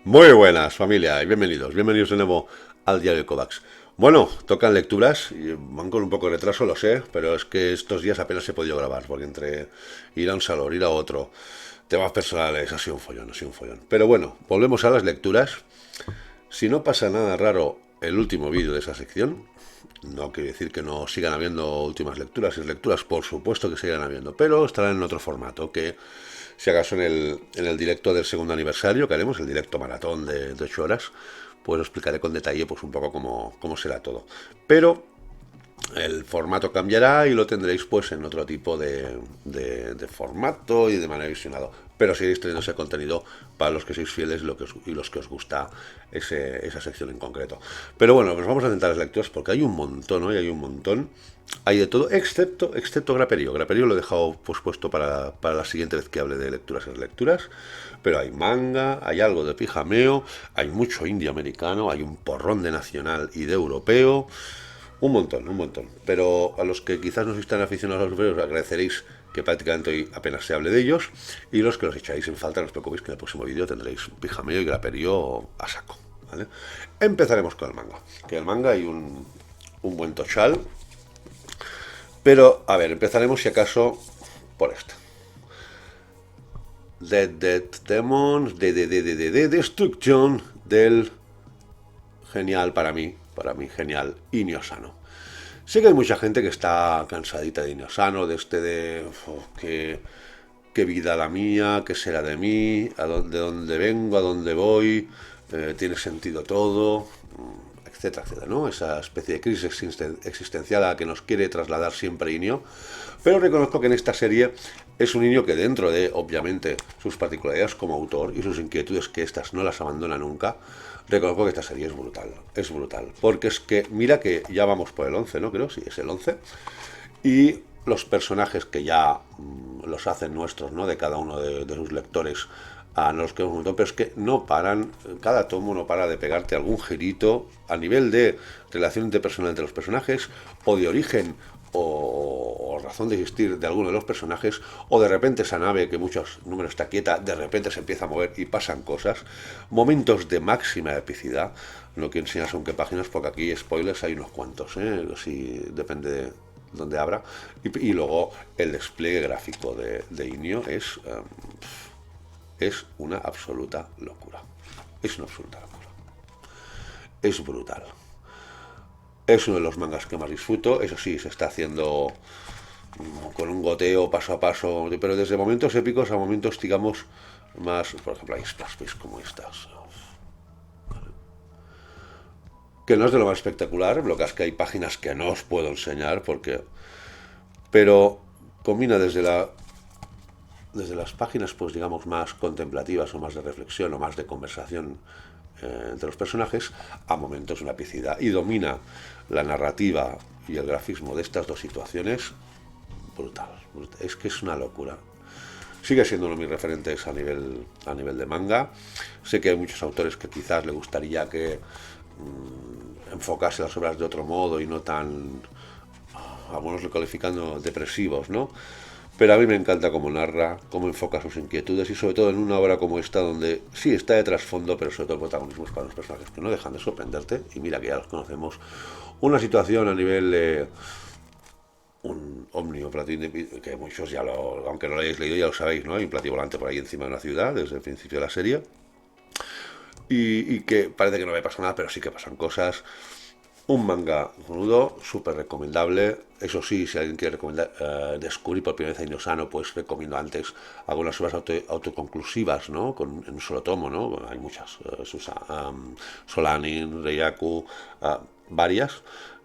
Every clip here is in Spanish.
Muy buenas, familia, y bienvenidos de nuevo al Diario de Kovacs. Bueno, tocan lecturas, y van con un poco de retraso, lo sé, pero es que estos días apenas he podido grabar, porque entre ir a un salón, ir a otro, temas personales, ha sido un follón, ha sido un follón. Pero bueno, volvemos a las lecturas. Si no pasa nada raro el último vídeo de esa sección, no quiere decir que no sigan habiendo últimas lecturas, y lecturas por supuesto que sigan habiendo, pero estarán en otro formato, que si acaso en el directo del segundo aniversario que haremos, el directo maratón de 8 horas, pues os explicaré con detalle pues un poco cómo será todo. Pero el formato cambiará y lo tendréis pues en otro tipo de formato y de manera visionado. Pero seguiréis teniendo ese contenido para los que sois fieles y los que os gusta esa sección en concreto. Pero bueno, nos vamos a centrar en las lecturas porque hay un montón, ¿no? Y hay un montón. Hay de todo, excepto Graperío. Graperío lo he dejado pospuesto para la siguiente vez que hable de lecturas en lecturas. Pero hay manga, hay algo de pijameo, hay mucho indie americano, hay un porrón de nacional y de europeo. Un montón, un montón. Pero a los que quizás no sois tan aficionados a los europeos, agradeceréis que prácticamente hoy apenas se hable de ellos. Y los que los echáis en falta, no os preocupéis que en el próximo vídeo tendréis pijameo y graperío a saco. ¿Vale? Empezaremos con el manga. Que en el manga hay un buen tochal. Pero, a ver, empezaremos si acaso por esta. Dead Demons, de Destruction del genial para mí, Inio Asano. Sé que hay mucha gente que está cansadita de Inio Asano, qué vida la mía, qué será de mí, de dónde vengo, a dónde voy, tiene sentido todo, etcétera, etcétera, ¿no? Esa especie de crisis existencial a la que nos quiere trasladar siempre Inio. Pero reconozco que en esta serie es un niño que dentro de, obviamente, sus particularidades como autor y sus inquietudes que estas no las abandona nunca, reconozco que esta serie es brutal, porque es que, mira que ya vamos por el 11, ¿no? Creo, sí, es el 11, y los personajes que ya los hacen nuestros, ¿no? De cada uno de sus lectores, no los queremos un montón, pero es que no paran, cada tomo no para de pegarte algún girito a nivel de relación interpersonal entre los personajes, o de origen, o razón de existir de alguno de los personajes, o de repente esa nave que muchos números está quieta, de repente se empieza a mover y pasan cosas, momentos de máxima epicidad. No quiero enseñar según qué páginas, porque aquí spoilers hay unos cuantos, si depende de donde abra, y luego el despliegue gráfico de Inio es una absoluta locura. Es una absoluta locura. Es brutal. Es uno de los mangas que más disfruto. Eso sí, se está haciendo con un goteo paso a paso, pero desde momentos épicos a momentos, digamos, más, por ejemplo, hay estas, ¿veis? Como estas. Que no es de lo más espectacular, lo que es que hay páginas que no os puedo enseñar porque... Pero combina desde las páginas, pues digamos, más contemplativas o más de reflexión o más de conversación entre los personajes, a momentos una epicidad. Y domina la narrativa y el grafismo de estas dos situaciones brutal. Es que es una locura. Sigue siendo uno de mis referentes a nivel de manga. Sé que hay muchos autores que quizás le gustaría que enfocase las obras de otro modo y no tan, algunos lo calificando depresivos, ¿no? Pero a mí me encanta cómo narra, cómo enfoca sus inquietudes y sobre todo en una obra como esta donde sí está de trasfondo, pero sobre todo el protagonismo es para los personajes que no dejan de sorprenderte y mira que ya los conocemos. Una situación a nivel de un ómnibus platillo que muchos ya aunque no lo hayáis leído ya lo sabéis, ¿no? Hay un platillo volante por ahí encima de una ciudad desde el principio de la serie y que parece que no me pasa nada, pero sí que pasan cosas. Un manga rudo, súper recomendable. Eso sí, si alguien quiere descubrir por primera vez a Inio Asano, pues recomiendo antes algunas obras autoconclusivas, ¿no? En un solo tomo, ¿no? Hay muchas. Solanin, Reiaku, varias.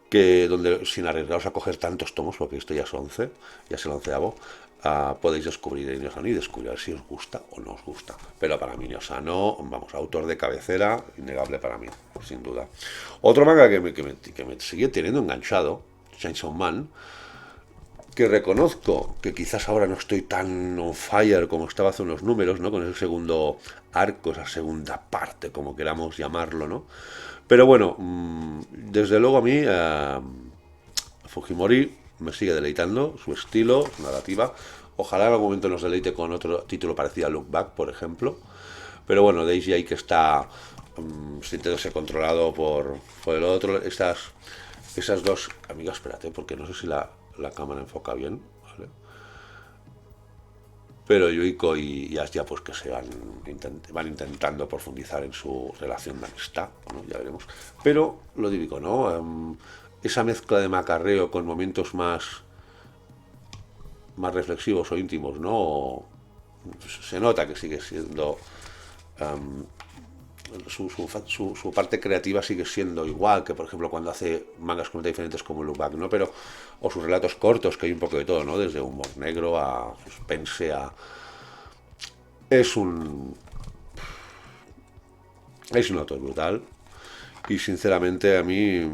Que donde sin arriesgaros a coger tantos tomos, porque esto ya es 11, ya es el onceavo, podéis descubrir Inio Asano y descubrir si os gusta o no os gusta. Pero para mí Inio Asano, vamos, autor de cabecera, innegable para mí, sin duda. Otro manga que me sigue teniendo enganchado, Chainsaw Man, que reconozco que quizás ahora no estoy tan on fire como estaba hace unos números, ¿no? Con ese segundo arco, esa segunda parte, como queramos llamarlo, ¿no? Pero bueno, desde luego a mí Fujimori me sigue deleitando, su estilo, su narrativa. Ojalá en algún momento nos deleite con otro título parecido a Look Back, por ejemplo. Pero bueno, Daisy ahí que está sintiéndose controlado por el otro. Esas dos amigas, espérate, porque no sé si la cámara enfoca bien, ¿vale? Pero Yuiko y Asya pues que van intentando profundizar en su relación de amistad, ¿no? Ya veremos. Pero lo típico, ¿no? Esa mezcla de macarreo con momentos más reflexivos o íntimos, ¿no? Se nota que sigue siendo su parte creativa sigue siendo igual que, por ejemplo, cuando hace mangas completamente diferentes como Look Back, ¿no? Pero, o sus relatos cortos, que hay un poco de todo, ¿no? Desde humor negro a suspense a... Es un... Es un autor brutal. Y sinceramente a mí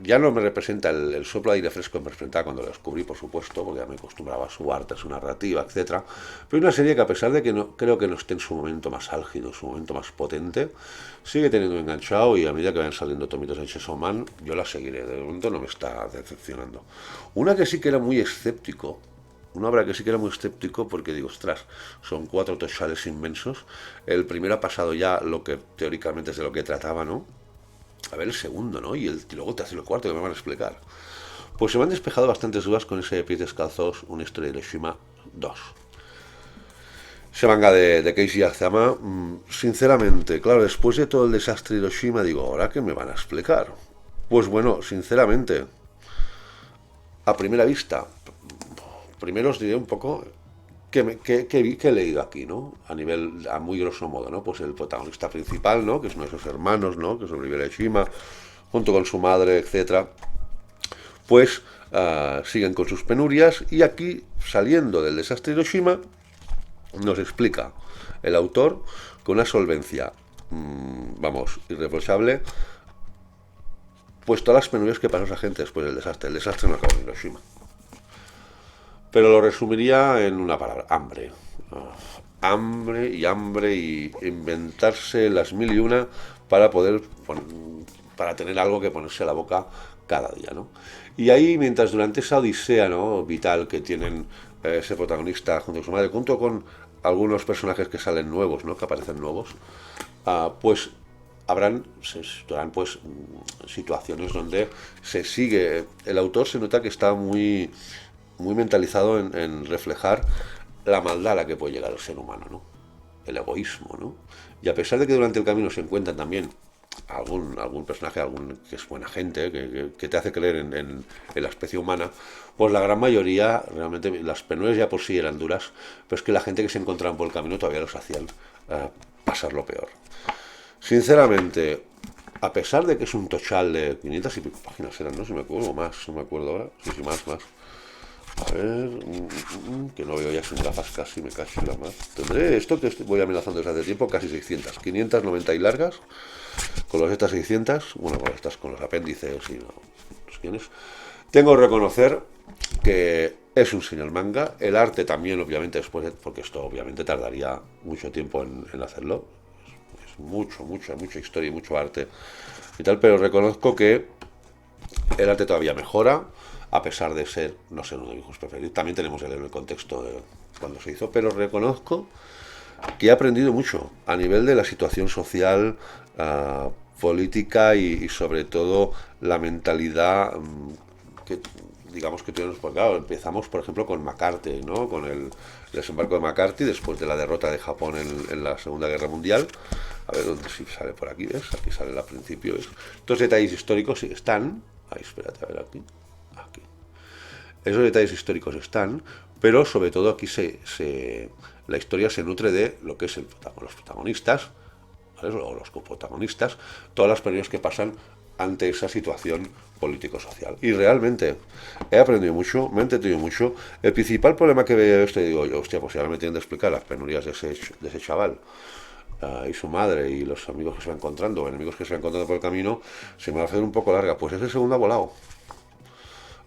ya no me representa el soplo de aire fresco, me representaba cuando lo descubrí, por supuesto, porque ya me acostumbraba a su arte, a su narrativa, etcétera. Pero una serie que a pesar de que no, creo que no esté en su momento más álgido, en su momento más potente, sigue teniendo enganchado y a medida que vayan saliendo tomitos en Chainsaw Man, yo la seguiré. De momento no me está decepcionando. Una que sí que era muy escéptico, una obra que sí que era muy escéptico porque digo, ostras, son 4 tochales inmensos. El primero ha pasado ya lo que teóricamente es de lo que trataba, ¿no? A ver el segundo, ¿no? Y luego te hace el cuarto que me van a explicar. Pues se me han despejado bastantes dudas con ese Pies Descalzos, una historia de Hiroshima 2. Ese manga de Keiichi Azama, sinceramente, claro, después de todo el desastre de Hiroshima, digo, ¿ahora qué me van a explicar? Pues bueno, sinceramente, a primera vista, primero os diré un poco qué he leído aquí, ¿no? A muy grosso modo, ¿no? Pues el protagonista principal, ¿no? Que es uno de esos hermanos, ¿no? Que sobrevive a Hiroshima, junto con su madre, etcétera. Pues siguen con sus penurias y aquí, saliendo del desastre de Hiroshima, nos explica el autor con una solvencia, vamos, irreprochable, pues todas las penurias que pasó esa gente después del desastre. El desastre no acabó en Hiroshima. Pero lo resumiría en una palabra, hambre. Hambre y inventarse las mil y una para poder para tener algo que ponerse a la boca cada día, ¿no? Y ahí, mientras durante esa odisea, ¿no? Vital que tienen ese protagonista junto con su madre, junto con algunos personajes que salen nuevos, ¿no? Que aparecen nuevos, pues se situarán pues situaciones donde se sigue, el autor se nota que está muy mentalizado en reflejar la maldad a la que puede llegar el ser humano, ¿no? El egoísmo, ¿no? Y a pesar de que durante el camino se encuentran también algún personaje, que es buena gente, que te hace creer en la especie humana, pues la gran mayoría, realmente, las penurias ya por sí eran duras, pero es que la gente que se encontraban por el camino todavía los hacían pasar lo peor. Sinceramente, a pesar de que es un tochal de 500 y pico páginas eran, no sé si me acuerdo, más, no me acuerdo ahora, sí, más. A ver, que no veo ya sin gafas casi, me cacho la más. Tendré esto que voy amenazando desde hace tiempo, casi 600, 590 y largas, con las estas 600, bueno, con estas con los apéndices y los guiones. Tengo que reconocer que es un señor manga, el arte también, obviamente, después, porque esto obviamente tardaría mucho tiempo en hacerlo, es mucha historia y mucho arte y tal, pero reconozco que el arte todavía mejora, a pesar de ser, no ser uno de mis hijos preferidos. También tenemos el contexto de cuando se hizo, pero reconozco que he aprendido mucho a nivel de la situación social, política y sobre todo la mentalidad que digamos que tuvimos, pues claro, empezamos por ejemplo con McCarthy, ¿no? Con el desembarco de McCarthy después de la derrota de Japón en la Segunda Guerra Mundial. A ver dónde sí sale por aquí, ¿ves? Aquí sale al principio. Estos detalles históricos sí están. Ahí, espérate, a ver aquí. Esos detalles históricos están, pero sobre todo aquí la historia se nutre de lo que es los protagonistas, ¿vale? O los coprotagonistas, todas las penurias que pasan ante esa situación político-social. Y realmente he aprendido mucho, me he entendido mucho. El principal problema que veo es que digo yo, hostia, pues ahora me tienen de explicar las penurias de ese chaval y su madre y los amigos que se va encontrando, enemigos que se va encontrando por el camino, se me va a hacer un poco larga. Pues ese segundo ha volado.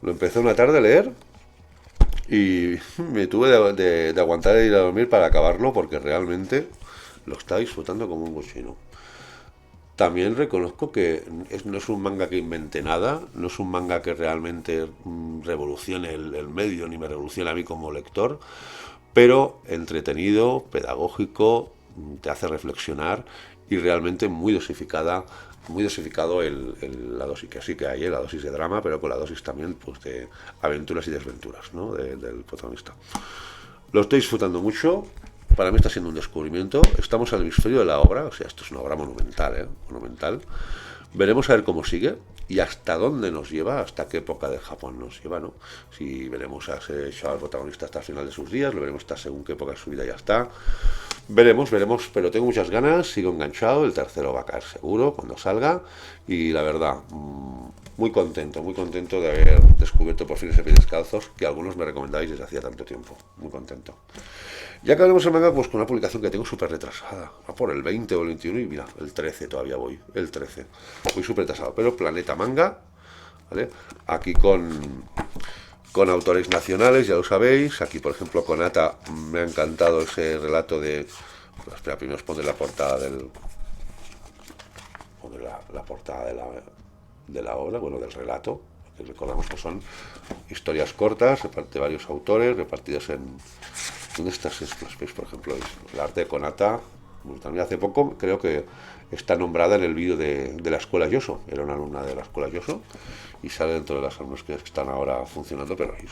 Lo empecé una tarde a leer y me tuve de aguantar de ir a dormir para acabarlo porque realmente lo estaba disfrutando como un cochino. También reconozco que no es un manga que invente nada, no es un manga que realmente revolucione el medio ni me revolucione a mí como lector, pero entretenido, pedagógico, te hace reflexionar y realmente muy dosificada, muy dosificado la dosis, que sí que hay, la dosis de drama, pero con la dosis también pues, de aventuras y desventuras, ¿no? Del protagonista. Lo estoy disfrutando mucho, para mí está siendo un descubrimiento, estamos al hemisferio de la obra, o sea, esto es una obra monumental, monumental. Veremos a ver cómo sigue y hasta dónde nos lleva, hasta qué época de Japón nos lleva, ¿no? Si veremos a ese chaval protagonista hasta el final de sus días, lo veremos hasta según qué época de su vida ya está. Veremos, veremos, pero tengo muchas ganas, sigo enganchado, el tercero va a caer seguro cuando salga y la verdad, muy contento de haber descubierto por fin ese Pies Descalzos que algunos me recomendabais desde hacía tanto tiempo, muy contento. Ya que hablemos el manga, pues con una publicación que tengo súper retrasada, va por el 20 o el 21 y mira, el 13 todavía voy, el 13, voy súper retrasado, pero Planeta Manga, ¿vale? Aquí con autores nacionales, ya lo sabéis. Aquí, por ejemplo, con Ata me ha encantado ese relato de... Espera, primero os pondré la portada la portada de la obra, bueno, del relato. Que recordamos que son historias cortas de varios autores, repartidas en... ¿Dónde estás esto? Por ejemplo, el arte de Konata. También hace poco creo que está nombrada en el vídeo de la escuela Yoso. Era una alumna de la escuela Yoso y sale dentro de las alumnas que están ahora funcionando, pero es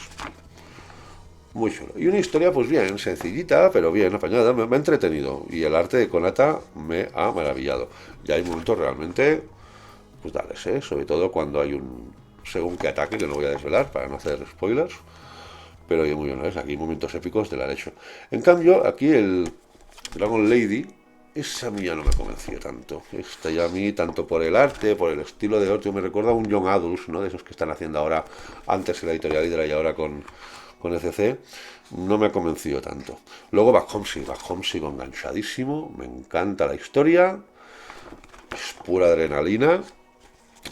muy chulo. Y una historia pues bien, sencillita, pero bien apañada, me ha entretenido. Y el arte de Konata me ha maravillado. Y hay momentos realmente, pues dales, sobre todo cuando hay un según qué ataque, que no voy a desvelar para no hacer spoilers. Pero oye, muy bien, ¿ves? Aquí hay momentos épicos de la leche. En cambio, aquí el Dragon Lady, esa a mí ya no me convenció tanto. Esta ya a mí, tanto por el arte, por el estilo de otro, me recuerda a un Young Adults, ¿no? De esos que están haciendo ahora, antes en la editorial Hydra y ahora con ECC, no me ha convencido tanto. Luego Back Home sigo enganchadísimo, me encanta la historia, es pura adrenalina,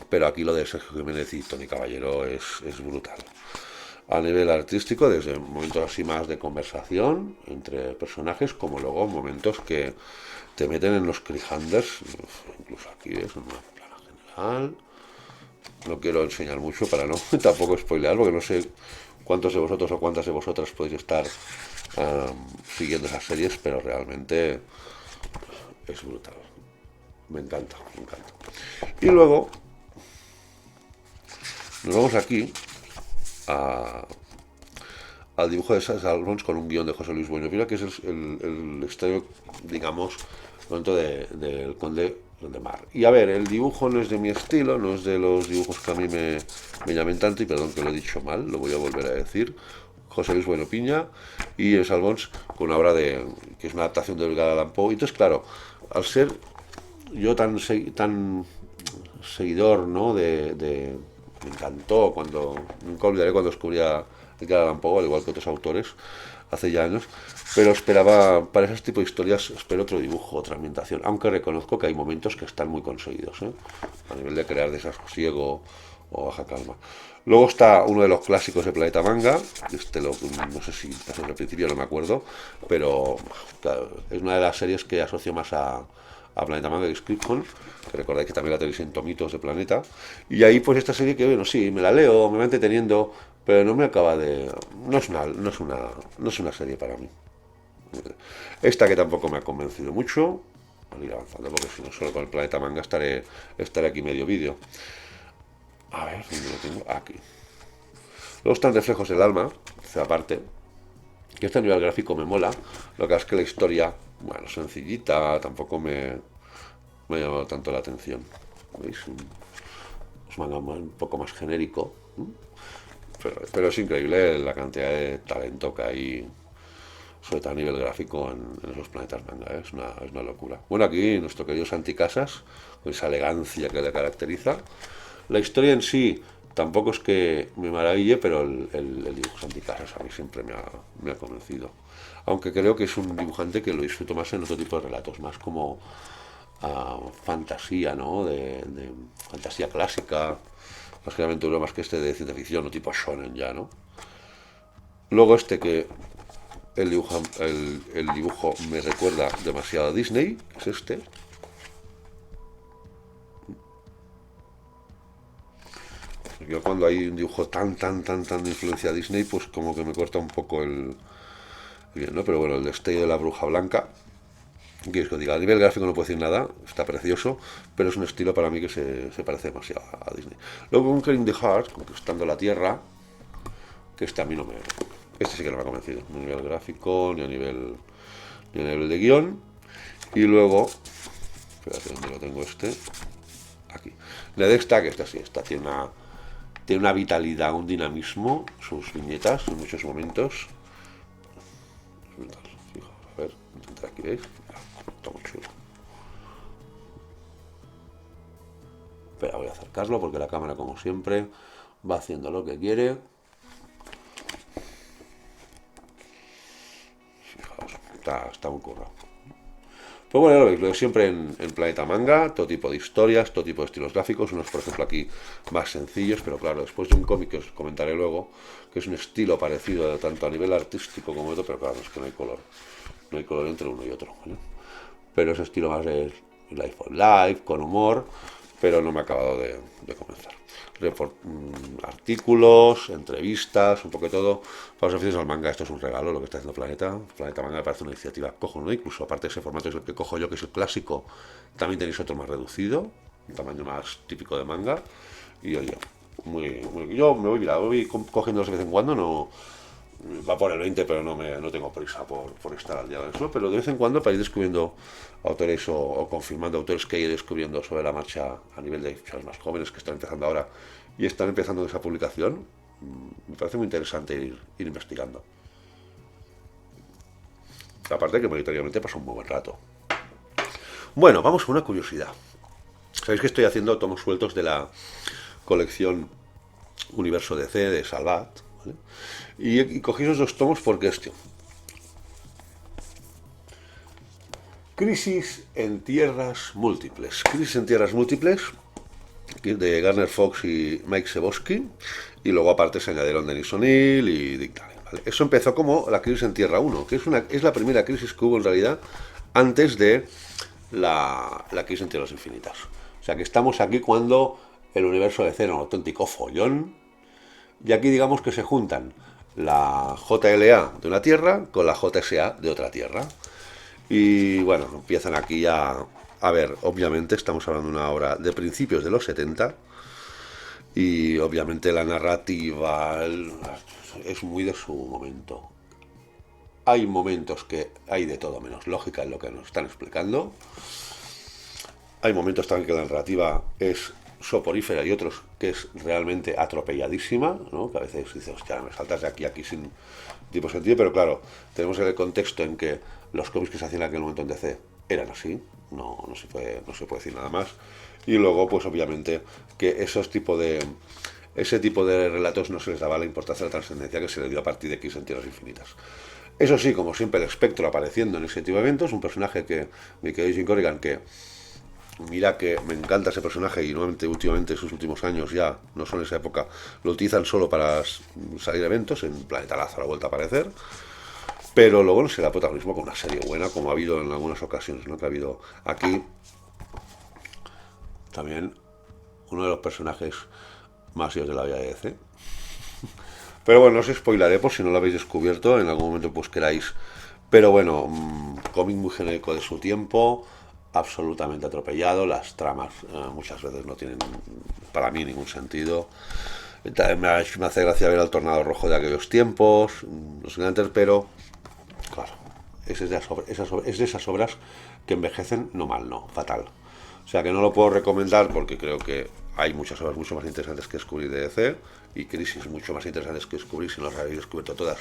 pero aquí lo de Sergio Jiménez y Tony Caballero es brutal. A nivel artístico, desde momentos así más de conversación entre personajes, como luego momentos que te meten en los cliffhangers, incluso aquí es una plana general. No quiero enseñar mucho para no tampoco spoilear, porque no sé cuántos de vosotros o cuántas de vosotras podéis estar siguiendo esas series, pero realmente es brutal. Me encanta, me encanta. Y luego nos vamos aquí al dibujo de Sas Albons con un guión de José Luis Buenaventura, que es el estudio, digamos, del Conde de Mar. Y a ver, el dibujo no es de mi estilo, no es de los dibujos que a mí me llamen tanto, y perdón que lo he dicho mal, lo voy a volver a decir. José Luis Bueno Piña y es Albons con una obra que es una adaptación de Edgar Allan Poe. Entonces, claro, al ser yo tan seguidor, ¿no? Me encantó nunca olvidaré cuando descubrí a Edgar Allan Poe, al igual que otros autores, hace ya años, pero esperaba, para ese tipo de historias, espero otro dibujo, otra ambientación, aunque reconozco que hay momentos que están muy conseguidos, a nivel de crear desasosiego o baja calma. Luego está uno de los clásicos de Planeta Manga, no sé si desde el principio no me acuerdo, pero claro, es una de las series que asocio más a Planeta Manga y Scripton, que recordáis que también la tenéis en tomitos de Planeta, y ahí pues esta serie que bueno, sí, me la leo, me va entreteniendo, pero no me acaba de... no es una serie para mí. Esta que tampoco me ha convencido mucho, voy a ir avanzando porque si no solo con el Planeta Manga estaré aquí medio vídeo. A ver, ¿dónde lo tengo? Aquí. Luego están Reflejos del Alma, aparte, que este nivel gráfico me mola, lo que es que la historia, bueno, sencillita, tampoco me ha llamado tanto la atención. ¿Veis? Es un poco más genérico, pero es increíble la cantidad de talento que hay, sobre todo a nivel gráfico, en esos planetas manga, es una locura. Bueno, aquí nuestro querido Santi Casas, con esa elegancia que le caracteriza. La historia en sí tampoco es que me maraville, pero el dibujo Santi Casas a mí siempre me ha convencido. Aunque creo que es un dibujante que lo disfruto más en otro tipo de relatos, más como fantasía, ¿no? De fantasía clásica, más que de aventura, más que este de ciencia ficción o tipo shonen ya, ¿no? Luego que el dibujo me recuerda demasiado a Disney, que es este. Yo cuando hay un dibujo tan de influencia a Disney, pues como que me corta un poco el bien, ¿no? Pero bueno, el destello de la bruja blanca, ¿Qué quieres que os diga? A nivel gráfico no puedo decir nada, está precioso, pero es un estilo para mí que se parece demasiado a Disney. Luego Conquering the Heart, conquistando la Tierra, que este a mí no me... Este sí que no me ha convencido, ni a nivel gráfico, ni a nivel de guión. Y luego, espérate, ¿dónde lo tengo este? Aquí. La de esta, que esta sí, esta tiene una vitalidad, un dinamismo, sus viñetas en muchos momentos. Fijaos, a ver, intentar aquí, ¿veis? Está muy chulo. Espera, voy a acercarlo porque la cámara, como siempre, va haciendo lo que quiere. Fijaos, está muy currado. Pues bueno, lo veis, lo de siempre en Planeta Manga, todo tipo de historias, todo tipo de estilos gráficos, unos por ejemplo aquí más sencillos, pero claro, después de un cómic que os comentaré luego, que es un estilo parecido tanto a nivel artístico como otro, pero claro, es que no hay color entre uno y otro, ¿vale? Pero ese estilo más de Life on Life, con humor, pero no me ha acabado de comenzar. Artículos, entrevistas, un poco de todo. Para los aficionados al manga, esto es un regalo lo que está haciendo Planeta. Planeta Manga me parece una iniciativa cojonuda, incluso aparte de ese formato es el que cojo yo, que es el clásico. También tenéis otro más reducido, un tamaño más típico de manga. Y oye, yo me voy, mira, voy cogiendo de vez en cuando, no va por el 20, pero no tengo prisa por estar al día de eso. Pero de vez en cuando, para ir descubriendo autores o confirmando autores que ir descubriendo sobre la marcha a nivel de chavales más jóvenes que están empezando ahora y están empezando esa publicación, me parece muy interesante ir investigando. Aparte que mayoritariamente pasa un muy buen rato. Bueno, vamos con una curiosidad. Sabéis que estoy haciendo tomos sueltos de la colección Universo DC de Salvat, ¿vale? Y cogí esos dos tomos porque Crisis en Tierras Múltiples. Crisis en Tierras Múltiples, de Garner Fox y Mike Sebosky, y luego aparte se añadieron Denis O'Neill y Dick Darling, ¿vale? Eso empezó como la Crisis en Tierra 1, que es la primera crisis que hubo en realidad antes de la Crisis en Tierras Infinitas. O sea que estamos aquí cuando el universo de era un auténtico follón, y aquí digamos que se juntan la JLA de una tierra con la JSA de otra tierra. Y bueno, empiezan aquí a ver, obviamente estamos hablando de una obra de principios de los 70 y obviamente la narrativa es muy de su momento. Hay momentos que hay de todo menos lógica en lo que nos están explicando. Hay momentos también que la narrativa es soporífera y otros que es realmente atropelladísima, ¿no? Que a veces dices, hostia, me saltas de aquí sin tipo sentido, pero claro, tenemos el contexto en que los cómics que se hacían en aquel momento en DC eran así, no se puede decir nada más. Y luego, pues obviamente, que ese tipo de relatos no se les daba la importancia a la trascendencia que se le dio a partir de X en Tierras Infinitas. Eso sí, como siempre, el espectro apareciendo en ese tipo de eventos, un personaje que me quedé Jim Corrigan, que mira que me encanta ese personaje y nuevamente últimamente en sus últimos años ya, no son en esa época, lo utilizan solo para salir a eventos, en Planeta Lázaro ha vuelto a aparecer, pero luego no se da protagonismo con una serie buena como ha habido en algunas ocasiones, ¿no? Que ha habido aquí también uno de los personajes más idos de la vida de DC. Pero bueno, no os spoilaré por si no lo habéis descubierto, en algún momento pues queráis. Pero bueno, cómic muy genérico de su tiempo, absolutamente atropellado, las tramas muchas veces no tienen para mí ningún sentido. Me hace gracia ver al Tornado Rojo de aquellos tiempos, los gigantes, pero claro, es de esas obras que envejecen no mal, no, fatal. O sea que no lo puedo recomendar porque creo que hay muchas obras mucho más interesantes que descubrir de DC y crisis mucho más interesantes que descubrir si no las habéis descubierto todas.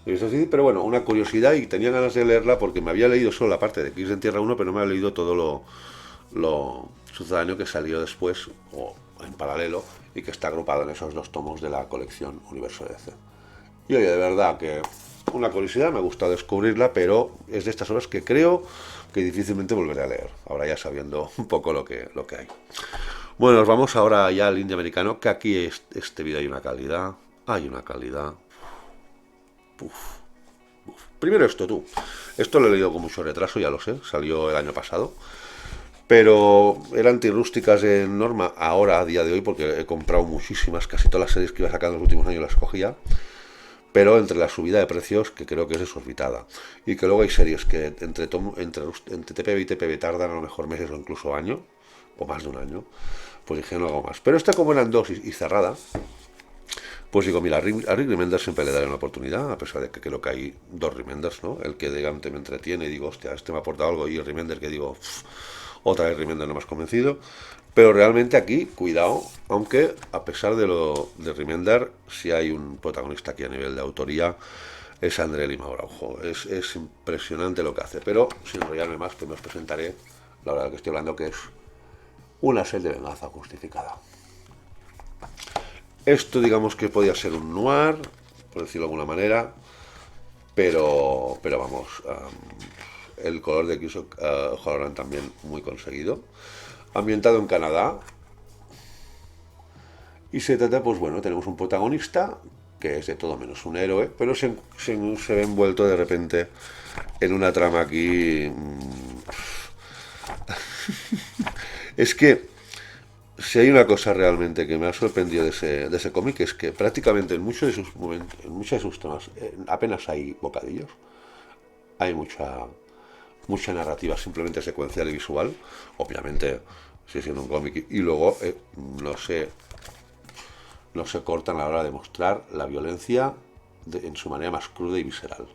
Pero bueno, una curiosidad y tenía ganas de leerla porque me había leído solo la parte de Crisis en Tierra 1, pero no me había leído todo lo sucedáneo que salió después o en paralelo y que está agrupado en esos dos tomos de la colección Universo DC. Y oye, de verdad que una curiosidad, me ha gustado descubrirla, pero es de estas obras que creo que difícilmente volveré a leer, ahora ya sabiendo un poco lo que hay. Bueno, nos vamos ahora ya al indie americano, que aquí este vídeo hay una calidad. Uf, uf. Primero esto lo he leído con mucho retraso, ya lo sé, salió el año pasado. Pero eran antirrústicas en Norma ahora, a día de hoy, porque he comprado muchísimas, casi todas las series que iba sacando en los últimos años las cogía. pero entre la subida de precios, que creo que es desorbitada, y que luego hay series que entre TPB y TPB tardan a lo mejor meses o incluso año, o más de un año, pues dije no hago más. Pero esta, como eran dos y cerrada, pues digo, mira, a Rick Remender siempre le daré una oportunidad, a pesar de que creo que hay dos Remenders, ¿no? El que digamos me entretiene y digo, hostia, este me ha aportado algo, y el Remender que digo, otra vez Remender no me has convencido. Pero realmente aquí, cuidado, aunque a pesar de lo de Remender, si hay un protagonista aquí a nivel de autoría, es André Lima Araujo. Es impresionante lo que hace, pero sin enrollarme más, pues me os presentaré la verdad que estoy hablando, que es una sed de venganza justificada. Esto digamos que podía ser un noir, por decirlo de alguna manera, pero vamos, el color de Chris O'Halloran también muy conseguido. Ambientado en Canadá. Y se trata, pues bueno, tenemos un protagonista que es de todo menos un héroe, pero se ve envuelto de repente en una trama aquí. Es que si hay una cosa realmente que me ha sorprendido de ese cómic, es que prácticamente en muchos de sus momentos, en muchos de sus temas, apenas hay bocadillos. Hay mucha narrativa simplemente secuencial y visual. Obviamente, sigue siendo un cómic. Y luego, no se cortan a la hora de mostrar la violencia en su manera más cruda y visceral.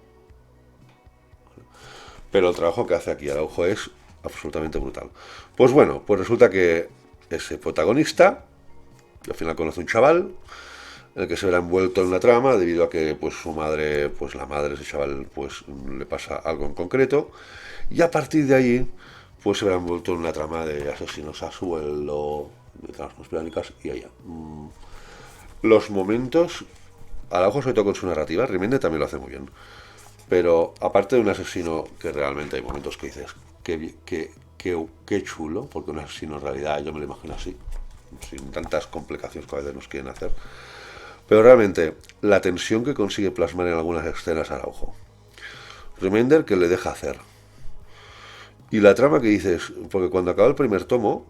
Pero el trabajo que hace aquí Araujo es absolutamente brutal. Pues bueno, pues resulta que ese protagonista, al final conoce un chaval, en el que se verá envuelto en una trama debido a que pues su madre, pues la madre de ese chaval, pues le pasa algo en concreto, y a partir de ahí pues se verá envuelto en una trama de asesinos a sueldo, de tramas conspiranoicas y allá. Los momentos, Araujo sobre todo con su narrativa, Remende también lo hace muy bien, pero aparte de un asesino que realmente hay momentos que dices qué chulo, porque un asesino en realidad yo me lo imagino así, sin tantas complicaciones que a veces nos quieren hacer. Pero realmente, la tensión que consigue plasmar en algunas escenas Araujo. Remender que le deja hacer. Y la trama que dices, porque cuando acaba el primer tomo,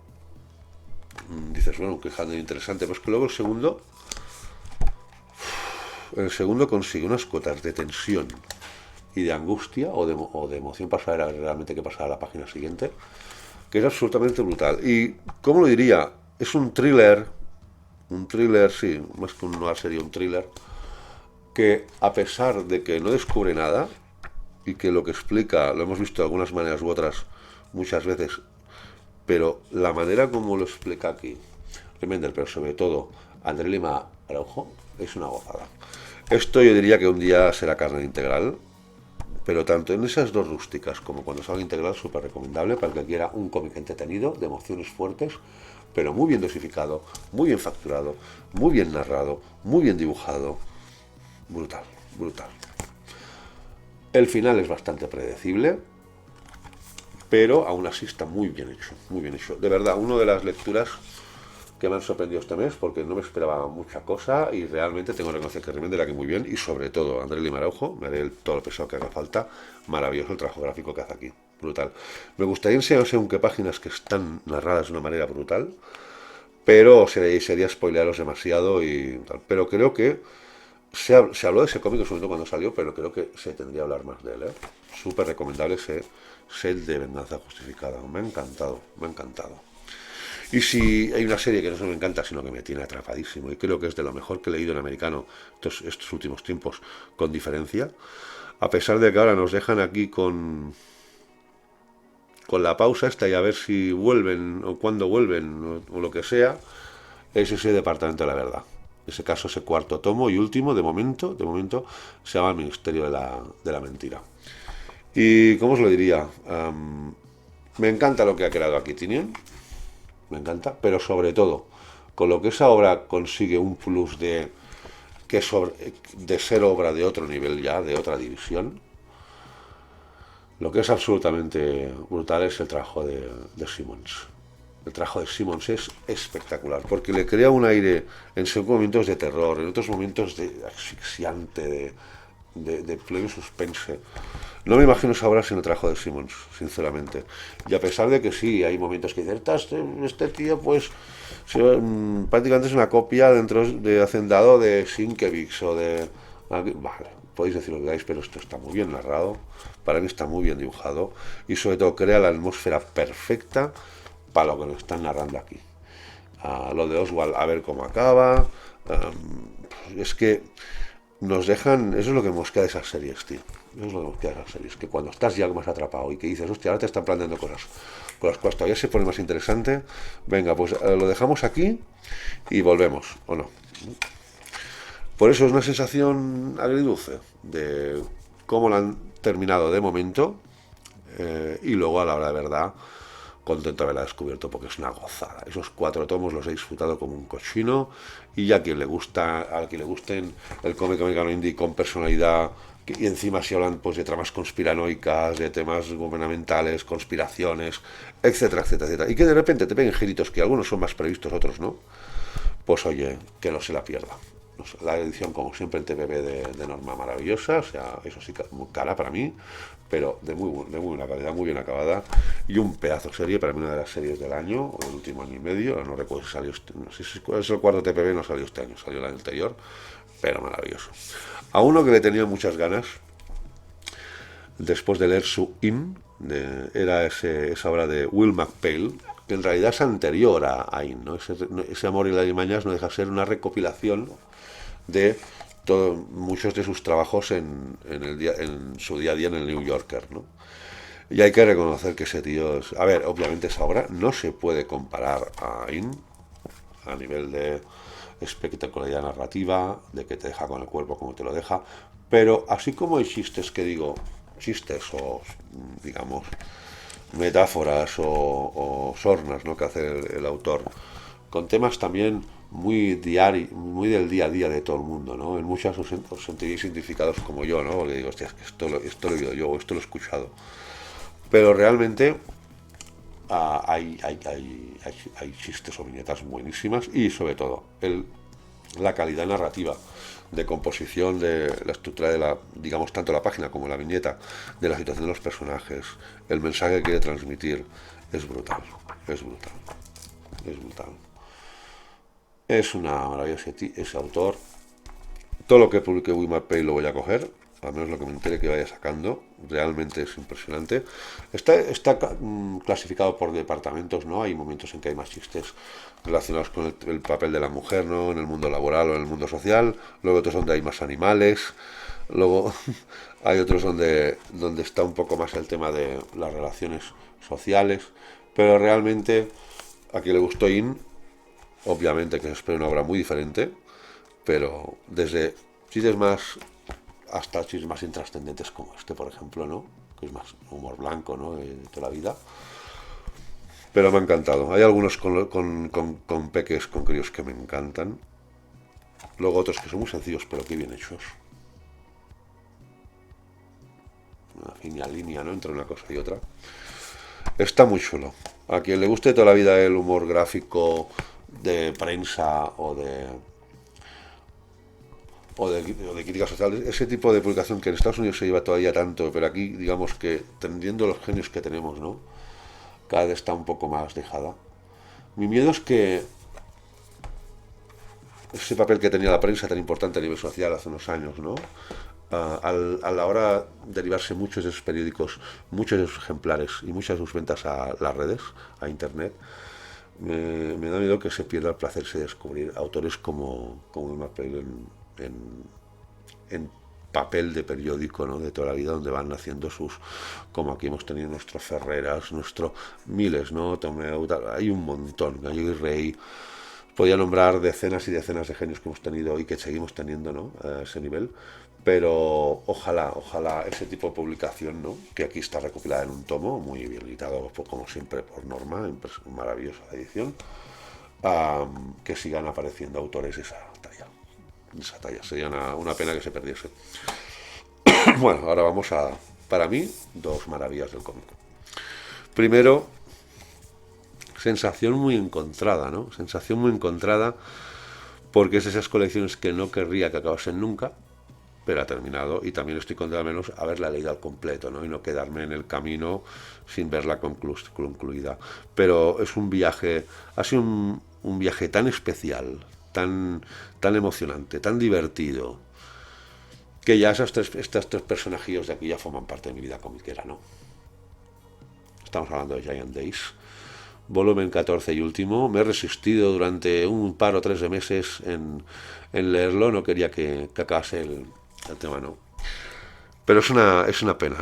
dices, bueno, qué género interesante, pues que luego el segundo consigue unas cotas de tensión y de angustia o de emoción para saber realmente qué pasará a la página siguiente, que es absolutamente brutal. Y, ¿cómo lo diría? Es un thriller, sí, más que un noir sería un thriller, que a pesar de que no descubre nada, y que lo que explica lo hemos visto de algunas maneras u otras muchas veces, pero la manera como lo explica aquí Remender, pero sobre todo André Lima Araujo, es una gozada. Esto yo diría que un día será carne integral, pero tanto en esas dos rústicas como cuando salga integral, súper recomendable para el que quiera un cómic entretenido, de emociones fuertes, pero muy bien dosificado, muy bien facturado, muy bien narrado, muy bien dibujado. Brutal, brutal. El final es bastante predecible, pero aún así está muy bien hecho, muy bien hecho. De verdad, una de las lecturas que me han sorprendido este mes, porque no me esperaba mucha cosa y realmente tengo que reconocer que Remender aquí muy bien, y sobre todo André Lima Araujo, me haré todo el pesado que haga falta. Maravilloso el trabajo gráfico que hace aquí, brutal. Me gustaría enseñaros según qué páginas que están narradas de una manera brutal, pero sería spoilearos demasiado y tal. Pero creo que se habló de ese cómic en su momento cuando salió, pero creo que se tendría que hablar más de él, ¿eh? Súper recomendable ese set de venganza justificada. Me ha encantado, me ha encantado. Y si hay una serie que no solo me encanta, sino que me tiene atrapadísimo, y creo que es de lo mejor que he leído en americano estos últimos tiempos, con diferencia, a pesar de que ahora nos dejan aquí con la pausa esta y a ver si vuelven o cuándo vuelven o lo que sea, es ese Departamento de la Verdad. En ese caso, ese cuarto tomo y último, de momento, se llama El Ministerio de la Mentira. Y, ¿cómo os lo diría? Me encanta lo que ha creado aquí Tinian, me encanta, pero sobre todo, con lo que esa obra consigue un plus de ser obra de otro nivel ya, de otra división, lo que es absolutamente brutal es el trabajo de Simmons. El trabajo de Simmons es espectacular, porque le crea un aire en según momentos de terror, en otros momentos de asfixiante, de pleno suspense. No me imagino esa obra sin el trabajo de Simmons, sinceramente. Y a pesar de que sí, hay momentos que dicen, este tío pues prácticamente es una copia dentro de Hacendado de Sienkiewicz o Vale, podéis decir lo que queráis, pero esto está muy bien narrado, para mí está muy bien dibujado y sobre todo crea la atmósfera perfecta para lo que nos están narrando aquí. Lo de Oswald, a ver cómo acaba. Es que nos dejan, eso es lo que nos queda de esas series, tío. Eso es lo que nos queda de esas series, que cuando estás ya más atrapado y que dices, hostia, ahora te están planteando cosas con las cuales todavía se pone más interesante, venga, pues lo dejamos aquí y volvemos, ¿o no? Por eso es una sensación agridulce de cómo la han terminado de momento, y luego a la hora de verdad contento de haberla descubierto porque es una gozada. Esos 4 tomos los he disfrutado como un cochino y ya a quien le gusten el cómic americano indie con personalidad y encima si hablan pues de tramas conspiranoicas, de temas gubernamentales, conspiraciones, etcétera, etcétera, etcétera, y que de repente te peguen giritos que algunos son más previstos, otros no, pues oye, que no se la pierda. La edición, como siempre, en TPB de Norma maravillosa, o sea, eso sí, muy cara para mí, pero de muy buena calidad, muy bien acabada, y un pedazo de serie, para mí una de las series del año, o del último año y medio, no recuerdo si salió, no sé si es el cuarto TPB, no salió este año, salió el año anterior, pero maravilloso. A uno que le tenía muchas ganas, después de leer su era esa obra de Will McPhail, que en realidad es anterior a In, ¿no? Ese Amor y las Limañas no deja de ser una recopilación de muchos de sus trabajos en su día a día en el New Yorker, ¿no? Y hay que reconocer que ese tío es... A ver, obviamente esa obra no se puede comparar a In a nivel de espectacularidad narrativa, de que te deja con el cuerpo como te lo deja, pero así como hay chistes que digo, chistes o digamos metáforas o sornas, ¿no?, que hace el autor, con temas también muy del día a día de todo el mundo, ¿no? En muchas os sentiréis identificados como yo, ¿no? Porque digo, hostia, es que esto lo he oído yo, o esto lo he escuchado. Pero realmente hay chistes o viñetas buenísimas y sobre todo la calidad narrativa de composición de la estructura de digamos, tanto la página como la viñeta, de la situación de los personajes, el mensaje que quiere transmitir, es brutal, es brutal, es brutal. Es una maravilla ese autor. Todo lo que publique Wilmar Pay lo voy a coger, al menos lo que me entere que vaya sacando. Realmente es impresionante. Está clasificado por departamentos, ¿no? Hay momentos en que hay más chistes relacionados con el papel de la mujer, ¿no?, en el mundo laboral o en el mundo social. Luego otros donde hay más animales. Luego hay otros donde está un poco más el tema de las relaciones sociales. Pero realmente a quien le gustó In, obviamente que se espera una obra muy diferente, pero desde chistes más hasta chistes más intrascendentes como este, por ejemplo, ¿no?, que es más humor blanco, ¿no?, de toda la vida. Pero me ha encantado. Hay algunos con peques, con críos que me encantan. Luego otros que son muy sencillos, pero que bien hechos. Una fina línea, ¿no?, entre una cosa y otra. Está muy chulo. A quien le guste toda la vida el humor gráfico de prensa o de críticas sociales, ese tipo de publicación que en Estados Unidos se lleva todavía tanto, pero aquí digamos que tendiendo los genios que tenemos, ¿no?, cada vez está un poco más dejada. Mi miedo es que ese papel que tenía la prensa tan importante a nivel social hace unos años, ¿no?, a la hora de derivarse muchos de esos periódicos, muchos de sus ejemplares y muchas de sus ventas a las redes, a internet, me da miedo que se pierda el placer de descubrir autores como el McPhail en papel de periódico, ¿no?, de toda la vida, donde van haciendo como aquí hemos tenido nuestro Ferreras, miles, ¿no?, hay un montón, Gallo y Rey. Podía nombrar decenas y decenas de genios que hemos tenido y que seguimos teniendo, ¿no?, a ese nivel. Pero ojalá ese tipo de publicación, ¿no?, que aquí está recopilada en un tomo, muy bien editado, como siempre, por Norma, maravillosa edición, que sigan apareciendo autores de esa talla. Sería una pena que se perdiese. Bueno, ahora vamos para mí, dos maravillas del cómic. Primero, sensación muy encontrada, ¿no? Sensación muy encontrada porque es de esas colecciones que no querría que acabasen nunca, pero ha terminado y también estoy contento al menos haberla leído al completo, ¿no?, y no quedarme en el camino sin verla concluida. Pero es un viaje, ha sido un viaje tan especial, tan emocionante, tan divertido, que ya estos tres personajillos de aquí ya forman parte de mi vida comiquera, ¿no? Estamos hablando de Giant Days, volumen 14 y último. Me he resistido durante un par o tres de meses en leerlo, no quería que acabase el tema, ¿no? Pero es una pena,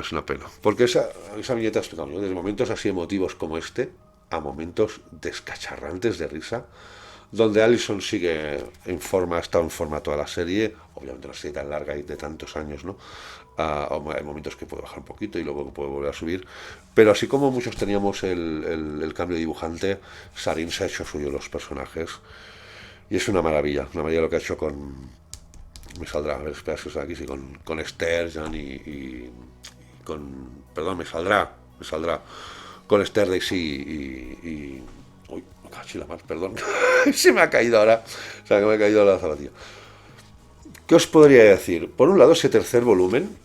porque esa viñeta, explicamos, ¿no? Desde momentos así emotivos como este, a momentos descacharrantes de risa, donde Allison sigue en forma, ha estado en forma toda la serie, obviamente una serie tan larga y de tantos años, ¿no? Hay momentos que puede bajar un poquito y luego puede volver a subir, pero así como muchos teníamos el cambio de dibujante, Sarin se ha hecho suyo los personajes, y es una maravilla lo que ha hecho me saldrá, a ver, espera, si aquí sí, con Esther, Jan y con, perdón, me saldrá, con Esther, Daisy uy, me cago en la mar, perdón, se me ha caído ahora, o sea, que me ha caído la zapatilla. ¿Qué os podría decir? Por un lado, ese tercer volumen,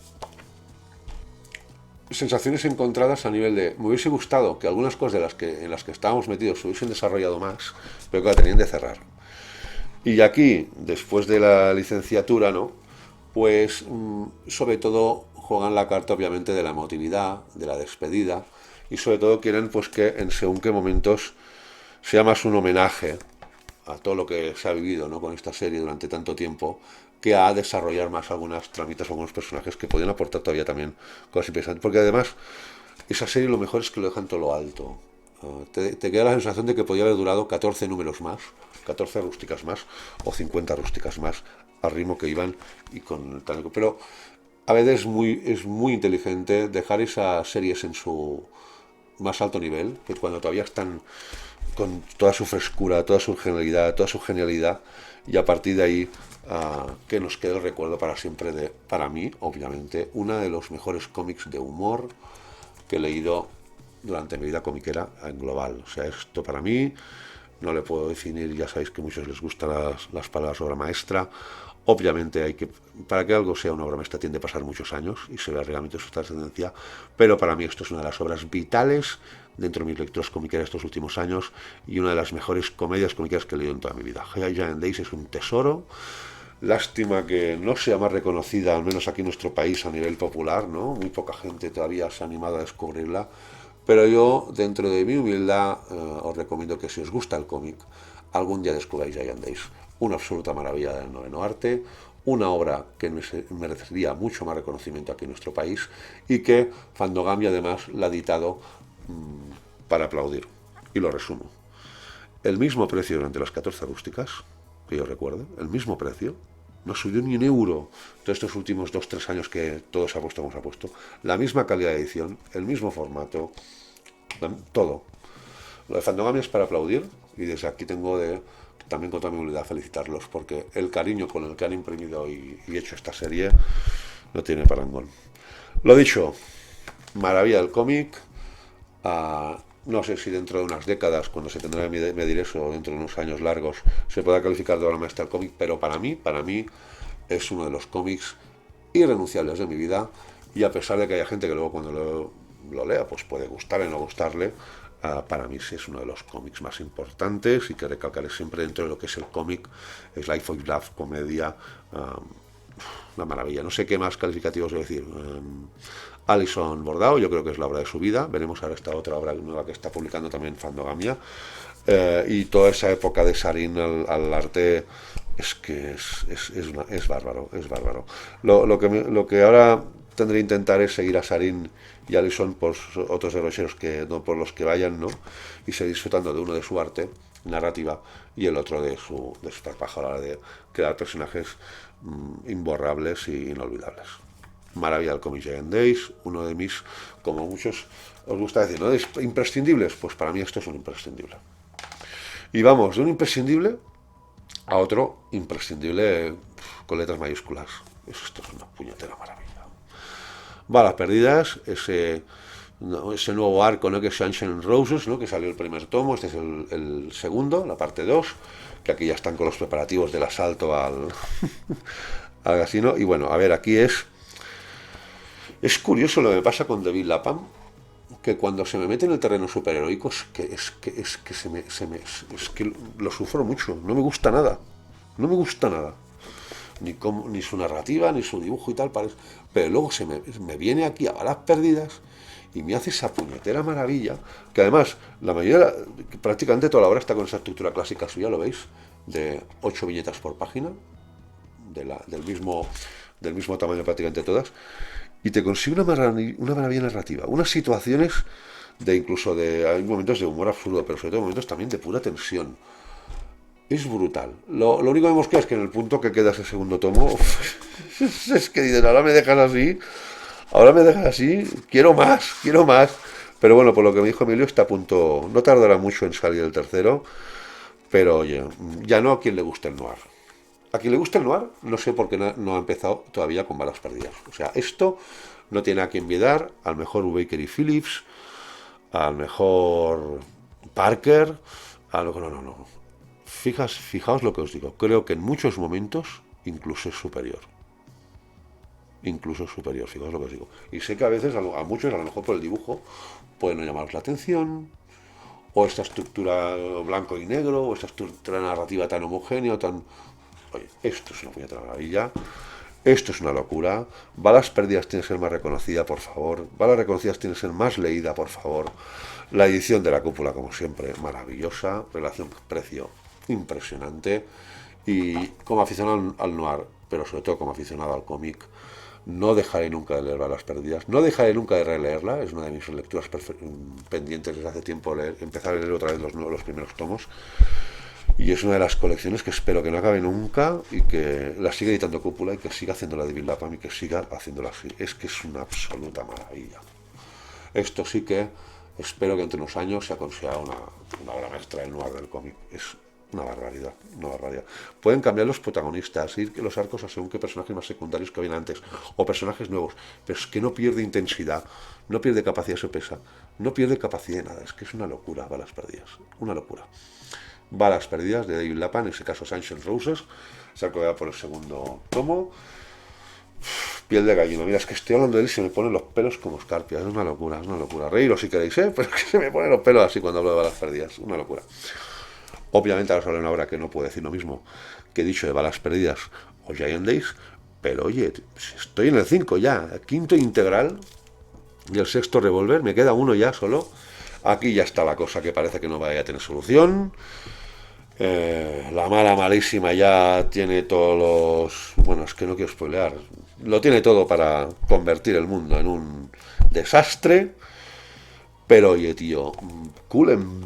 sensaciones encontradas a nivel de, me hubiese gustado que algunas cosas en las que estábamos metidos se hubiesen desarrollado más, pero que la tenían de cerrar. Y aquí, después de la licenciatura, ¿no? Pues sobre todo juegan la carta obviamente de la emotividad, de la despedida, y sobre todo quieren pues que en según qué momentos sea más un homenaje a todo lo que se ha vivido, ¿no? Con esta serie durante tanto tiempo, que a desarrollar más algunas tramitas, algunos personajes que podían aportar todavía también cosas interesantes, porque además esa serie lo mejor es que lo dejan todo lo alto. Te queda la sensación de que podía haber durado 14 números más, 14 rústicas más o 50 rústicas más al ritmo que iban y con tal, pero a veces es muy inteligente dejar esas series en su más alto nivel, que cuando todavía están con toda su frescura, toda su genialidad, y a partir de ahí que nos quede el recuerdo para siempre de, para mí, obviamente, una de los mejores cómics de humor que he leído durante mi vida comiquera en global. O sea, esto para mí no le puedo definir, ya sabéis que a muchos les gustan las palabras obra maestra. Obviamente para que algo sea una obra maestra tiende a pasar muchos años y se vea realmente su trascendencia, pero para mí esto es una de las obras vitales dentro de mis lecturas comiqueras estos últimos años y una de las mejores comedias comiqueras que he leído en toda mi vida. Giant Days es un tesoro. Lástima que no sea más reconocida, al menos aquí en nuestro país a nivel popular, ¿no? Muy poca gente todavía se ha animado a descubrirla. Pero yo, dentro de mi humildad, os recomiendo que si os gusta el cómic, algún día descubráis Giant Days. Una absoluta maravilla del noveno arte, una obra que merecería mucho más reconocimiento aquí en nuestro país y que Fandogami además la ha editado para aplaudir. Y lo resumo. El mismo precio durante las 14 rústicas, que yo recuerdo, el mismo precio, no subió ni un euro todos estos últimos 2-3 años que todo se ha puesto como se ha puesto. La misma calidad de edición, el mismo formato, todo. Lo de Fandogami es para aplaudir y desde aquí tengo también con toda mi humildad felicitarlos porque el cariño con el que han imprimido y hecho esta serie no tiene parangón. Lo dicho, maravilla del cómic. No sé si dentro de unas décadas, cuando se tendrá que medir eso, dentro de unos años largos, se pueda calificar de obra maestra el cómic, pero para mí es uno de los cómics irrenunciables de mi vida, y a pesar de que haya gente que luego cuando lo lea pues puede gustarle o no gustarle, para mí sí es uno de los cómics más importantes y que recalcaré siempre dentro de lo que es el cómic, es Life of Love, comedia, una maravilla. No sé qué más calificativos voy a decir. Allison Bordao, yo creo que es la obra de su vida. Veremos ahora esta otra obra nueva que está publicando también Fandogamia. Y toda esa época de Sarin al arte es que es bárbaro, es bárbaro. Lo que ahora tendré que intentar es seguir a Sarin y Allison por otros derrocheros que no por los que vayan, ¿no? Y seguir disfrutando de uno de su arte narrativa y el otro de su trabajo a la hora de crear personajes imborrables e inolvidables. Maravilla del cómic Giant Days, uno de mis, como muchos os gusta decir, ¿no? Imprescindibles, pues para mí esto es un imprescindible. Y vamos de un imprescindible a otro imprescindible con letras mayúsculas. Esto es una puñetera maravilla. Balas perdidas, ese nuevo arco, ¿no? Que es Sunshine Roses, ¿no? Que salió el primer tomo, este es el segundo, la parte 2, que aquí ya están con los preparativos del asalto al casino. Y bueno, a ver, aquí es curioso lo que me pasa con David Lapham, que cuando se me mete en el terreno superheroico es que lo sufro mucho, no me gusta nada, ni su narrativa, ni su dibujo y tal, pero luego me viene aquí a balas perdidas y me hace esa puñetera maravilla, que además la mayoría, prácticamente toda la obra está con esa estructura clásica suya, ¿lo veis? De 8 viñetas por página, del mismo tamaño prácticamente todas, y te consigue una maravilla narrativa, unas situaciones hay momentos de humor absurdo, pero sobre todo momentos también de pura tensión. Es brutal. Lo único que me mosquea es que en el punto que queda ese segundo tomo, es que dices, ahora me dejas así, quiero más, quiero más. Pero bueno, por lo que me dijo Emilio, está a punto, no tardará mucho en salir el tercero, pero oye, ya no a quien le guste el noir. A quien le guste el noir, no sé por qué no ha empezado todavía con balas perdidas. O sea, esto no tiene a quien envidiar al mejor Baker y Phillips, al mejor Parker, no. Fijaos lo que os digo. Creo que en muchos momentos incluso es superior. Incluso es superior, fijaos lo que os digo. Y sé que a veces, a muchos, a lo mejor por el dibujo, puede no llamaros la atención, o esta estructura blanco y negro, o esta estructura narrativa tan homogénea, tan... Oye, esto es una puñetera maravilla. Esto es una locura. Balas perdidas tiene que ser más reconocida, por favor. Balas reconocidas tiene que ser más leída, por favor. La edición de la cúpula, como siempre, maravillosa. Relación precio impresionante. Y como aficionado al noir, pero sobre todo como aficionado al cómic, no dejaré nunca de leer Balas perdidas. No dejaré nunca de releerla. Es una de mis lecturas pendientes desde hace tiempo, empezar a leer otra vez los primeros tomos. Y es una de las colecciones que espero que no acabe nunca y que la siga editando Cúpula y que siga haciendo la de Bill Lapham y que siga haciéndola así. Es que es una absoluta maravilla. Esto sí que espero que entre unos años sea considerada una obra maestra del noir del cómic. Es una barbaridad, una barbaridad. Pueden cambiar los protagonistas, ir que los arcos a según qué personajes más secundarios que habían antes, o personajes nuevos, pero es que no pierde intensidad, no pierde capacidad de sorpresa, no pierde capacidad de nada. Es que es una locura, Balas perdidas, una locura. Balas perdidas de David Lapham, en ese caso Sunshine Roses, se ha colgado por el segundo tomo. Piel de gallina, mira, es que estoy hablando de él y se me ponen los pelos como escarpias, es una locura, es una locura. Reíros si queréis, pero es que se me ponen los pelos así cuando hablo de Balas perdidas, una locura. Obviamente ahora sale una obra que no puedo decir lo mismo que he dicho de Balas perdidas o Giant Days, pero oye, estoy en el 5 ya, quinto integral y el sexto revólver, me queda uno ya solo. Aquí ya está la cosa que parece que no vaya a tener solución. La malísima ya tiene todos los... Bueno, es que no quiero spoilear. Lo tiene todo para convertir el mundo en un desastre. Pero oye, tío, Cullen...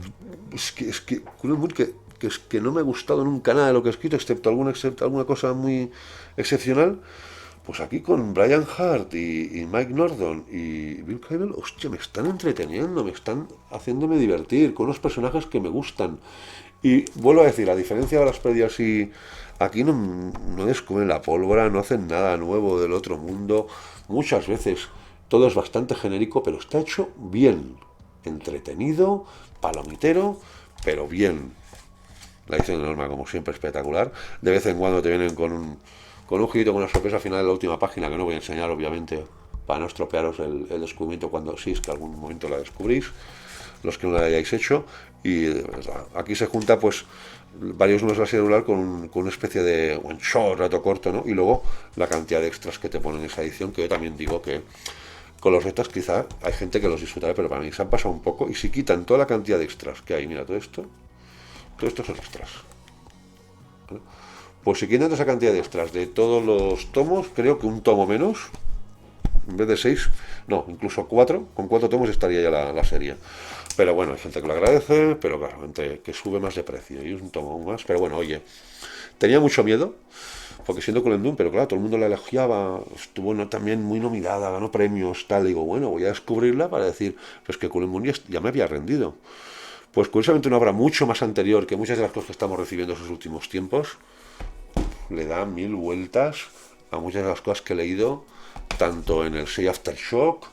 Es que Cullen Bunn, que es que no me ha gustado nunca nada de lo que he escrito, excepto alguna cosa muy excepcional. Pues aquí con Brian Hart y Mike Nordon y Bill Cable, hostia, me están entreteniendo, me están haciéndome divertir con unos personajes que me gustan. Y vuelvo a decir, a diferencia de las perdidas, y aquí no descubren la pólvora, no hacen nada nuevo del otro mundo. Muchas veces todo es bastante genérico, pero está hecho bien, entretenido, palomitero, pero bien. La edición de Norma, como siempre, espectacular. De vez en cuando te vienen con un girito, con una sorpresa final de la última página, que no voy a enseñar, obviamente, para no estropearos el descubrimiento cuando sí es que algún momento la descubrís, los que no la hayáis hecho. Y aquí se junta, pues, varios números de la serie regular con una especie de one shot, rato corto, ¿no? Y luego la cantidad de extras que te ponen en esa edición, que yo también digo que con los extras quizá hay gente que los disfrutará, pero para mí se han pasado un poco. Y si quitan toda la cantidad de extras que hay, mira, todo esto son extras. ¿Vale? Pues si quitan esa cantidad de extras de todos los tomos, creo que un tomo menos, en vez de 6, no, incluso 4, con 4 tomos estaría ya la serie. Pero bueno, hay gente que lo agradece, pero claro, gente que sube más de precio y un tomo más. Pero bueno, oye, tenía mucho miedo, porque siendo Cullen Bunn, pero claro, todo el mundo la elogiaba, estuvo también muy nominada, ganó premios, tal. Digo, bueno, voy a descubrirla para decir, pues que Cullen Bunn ya me había rendido. Pues curiosamente una obra mucho más anterior que muchas de las cosas que estamos recibiendo en esos últimos tiempos, le da 1000 vueltas a muchas de las cosas que he leído, tanto en el 6 Aftershock,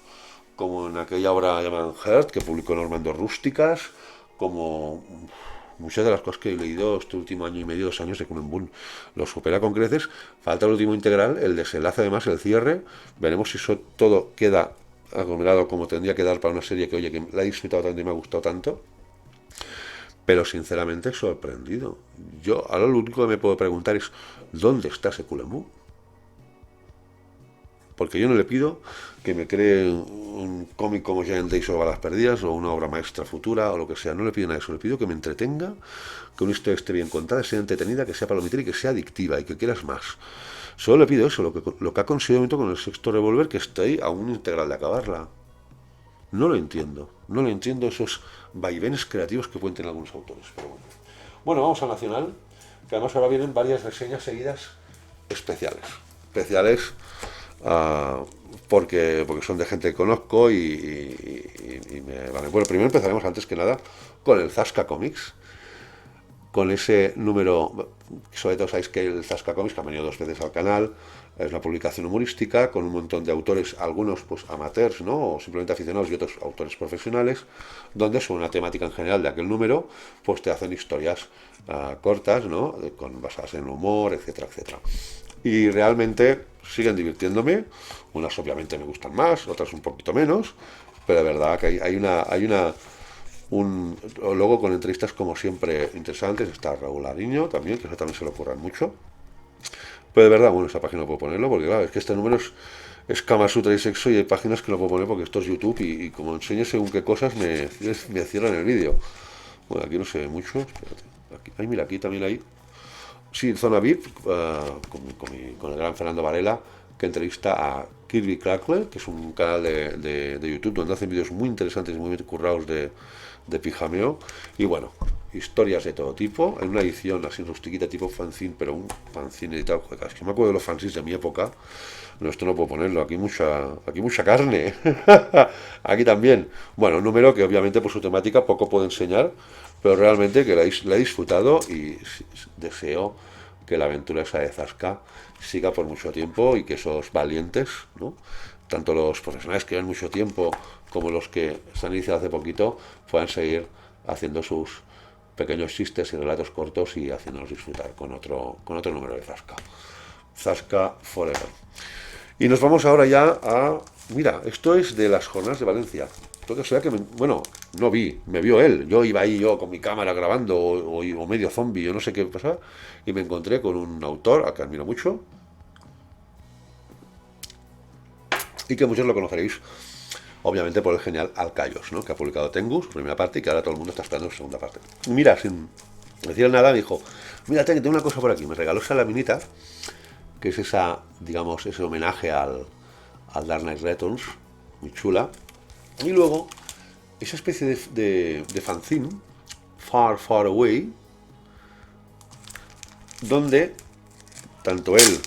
como en aquella obra llamada Heart, que publicó Normando Rústicas, como muchas de las cosas que he leído este último año y medio, 2 años de Cullen Bunn. Lo supera con creces. Falta el último integral, el desenlace, además, el cierre. Veremos si eso todo queda aglomerado como tendría que dar para una serie que, oye, que la he disfrutado tanto y me ha gustado tanto. pero sinceramente sorprendido. Yo ahora lo único que me puedo preguntar es, ¿dónde está Sekulamu? Porque yo no le pido que me cree un cómic como Giant Days o Balas Perdidas o una obra maestra futura o lo que sea. No le pido nada de eso. Le pido que me entretenga, que una historia esté bien contada, sea entretenida, que sea palomitera y que sea adictiva y que quieras más. Solo le pido eso, lo que ha conseguido un momento con el Sexto Revolver, que está ahí a un integral de acabarla. No lo entiendo. No lo entiendo esos vaivenes creativos que pueden tener algunos autores. Pero bueno. Bueno, vamos al Nacional, que además ahora vienen varias reseñas seguidas especiales. Especiales porque son de gente que conozco y me vale. Bueno, primero empezaremos antes que nada con el Zasca Comics, con ese número, sobre todo sabéis que el Zasca Comics, que ha venido 2 veces al canal, es una publicación humorística con un montón de autores, algunos pues amateurs, ¿no? O simplemente aficionados y otros autores profesionales, donde sobre una temática en general de aquel número, pues te hacen historias cortas, ¿no? Basadas en humor, etcétera, etcétera. Y realmente siguen divirtiéndome, unas obviamente me gustan más, otras un poquito menos, pero de verdad que luego con entrevistas como siempre interesantes, está Raúl Ariño también, que eso también se le ocurran mucho. Pero de verdad, bueno, esa página no puedo ponerlo porque claro, es que este número es Kama Sutra y sexo y hay páginas que no puedo poner porque esto es YouTube y como enseñe según qué cosas me cierran el vídeo. Bueno, aquí no se ve mucho, espérate. Aquí, ay, mira, aquí también hay. Sí, Zona VIP, con el gran Fernando Varela, que entrevista a Kirby Crackler, que es un canal de YouTube donde hacen vídeos muy interesantes y muy bien currados de pijameo. Y bueno, historias de todo tipo. En una edición así rustiquita tipo fanzine, pero un fanzine editado. Es que me acuerdo de los fanzines de mi época. No, esto no puedo ponerlo. Aquí mucha carne. Aquí también. Bueno, un número que obviamente por su temática poco puedo enseñar, pero realmente que la he disfrutado y deseo que la aventura esa de Zasca siga por mucho tiempo y que esos valientes, ¿no? Tanto los profesionales que llevan mucho tiempo como los que se han iniciado hace poquito, puedan seguir haciendo sus pequeños chistes y relatos cortos y haciéndonos disfrutar con otro número de Zasca. Zasca Forever. Y nos vamos ahora ya a... Mira, esto es de las jornadas de Valencia. Creo que sea que, bueno, no me vio él. Yo iba ahí yo con mi cámara grabando o medio zombie, yo no sé qué pasaba. Y me encontré con un autor al que admiro mucho. Y que muchos lo conoceréis, obviamente, por el genial Alcayos, ¿no? Que ha publicado Tengu, su primera parte, y que ahora todo el mundo está esperando su segunda parte. Mira, sin decir nada, me dijo, mira, tengo una cosa por aquí. Me regaló esa laminita, que es esa, digamos, ese homenaje al Dark Knight Returns, muy chula. Y luego, esa especie de fanzine, Far, Far Away, donde tanto él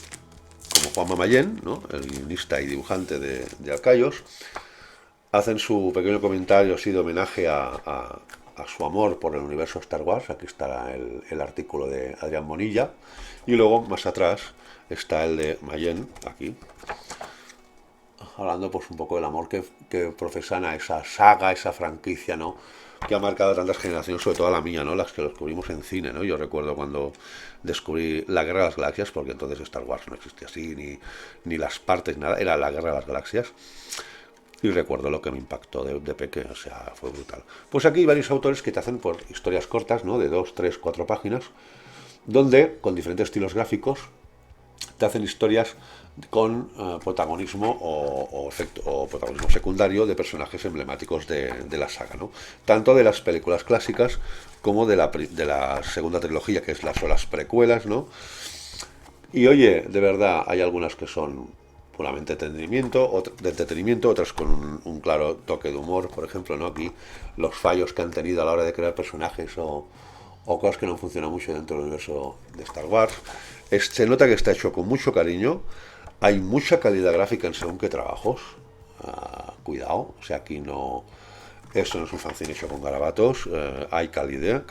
como Juan Mamayén, ¿no? El guionista y dibujante de Alcayos, hacen su pequeño comentario así de homenaje a su amor por el universo Star Wars. Aquí está el artículo de Adrián Bonilla. Y luego, más atrás, está el de Mayén, aquí, hablando pues un poco del amor que profesan a esa saga, esa franquicia, ¿no? Que ha marcado a tantas generaciones, sobre todo a la mía, ¿no? Las que lo descubrimos en cine, ¿no? Yo recuerdo cuando descubrí La Guerra de las Galaxias, porque entonces Star Wars no existía así, ni las partes, nada, era La Guerra de las Galaxias. Y recuerdo lo que me impactó de pequeño, o sea, fue brutal. Pues aquí hay varios autores que te hacen por historias cortas, ¿no? De 2, 3, 4 páginas, donde, con diferentes estilos gráficos, te hacen historias con protagonismo o protagonismo secundario de personajes emblemáticos de la saga, ¿no? Tanto de las películas clásicas como de la segunda trilogía, que es son las precuelas, ¿no? Y oye, de verdad, hay algunas que son puramente de entretenimiento, otras con un claro toque de humor, por ejemplo, ¿no? Aquí los fallos que han tenido a la hora de crear personajes o cosas que no funcionan mucho dentro del universo de Star Wars. Se nota que está hecho con mucho cariño, hay mucha calidad gráfica en según qué trabajos, cuidado, o sea, aquí no, esto no es un fanzine hecho con garabatos, hay calidad,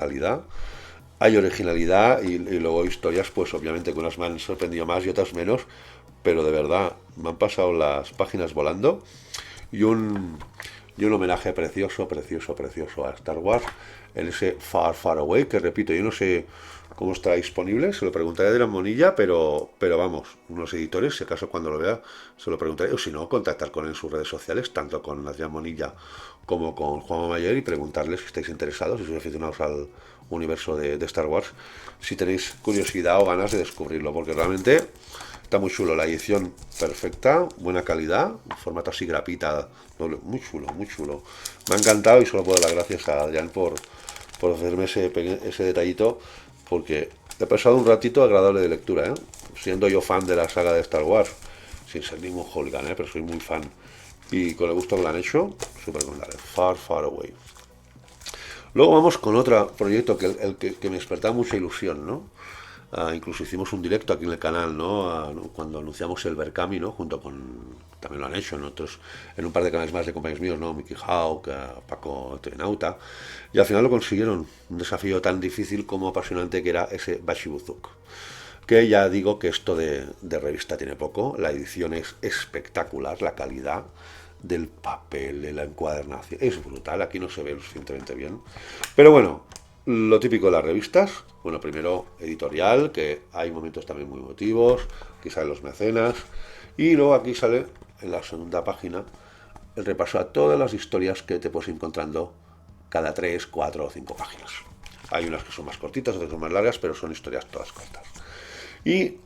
hay originalidad y luego historias, pues obviamente que unas me han sorprendido más y otras menos, pero de verdad, me han pasado las páginas volando y un homenaje precioso a Star Wars en ese Far, Far Away, que repito, yo no sé cómo estará disponible, se lo preguntaré de la Monilla, pero vamos, unos editores, si acaso cuando lo vea, se lo preguntaré, o si no, contactar con él en sus redes sociales, tanto con Adrián Monilla como con Juanma Mayer, y preguntarles si estáis interesados, si sois aficionados al universo de Star Wars, si tenéis curiosidad o ganas de descubrirlo, porque realmente está muy chulo, la edición perfecta, buena calidad, formato así grapita, doble, muy chulo, muy chulo. Me ha encantado y solo puedo dar las gracias a Adrián por hacerme ese detallito, porque he pasado un ratito agradable de lectura, ¿eh? Siendo yo fan de la saga de Star Wars, sin ser ningún hooligan, ¿eh? Pero soy muy fan. Y con el gusto que lo han hecho, súper recomendable. Far, Far Away. Luego vamos con otro proyecto que me despertaba mucha ilusión, ¿no? Incluso hicimos un directo aquí en el canal, ¿no? Cuando anunciamos el Berkami, ¿no? Junto con, también lo han hecho en otros, en un par de canales más de compañeros míos, ¿no? Mickey Hawk, Paco Tenauta, y al final lo consiguieron. Un desafío tan difícil como apasionante que era ese Bashibuzuk. Que ya digo que esto de revista tiene poco, la edición es espectacular, la calidad del papel, de la encuadernación, es brutal, aquí no se ve lo suficientemente bien. Pero bueno, lo típico de las revistas, bueno, primero editorial, que hay momentos también muy emotivos, aquí salen los mecenas, y luego aquí sale en la segunda página el repaso a todas las historias que te puedes ir encontrando cada 3, 4 o 5 páginas. Hay unas que son más cortitas, otras que son más largas, pero son historias todas cortas. Y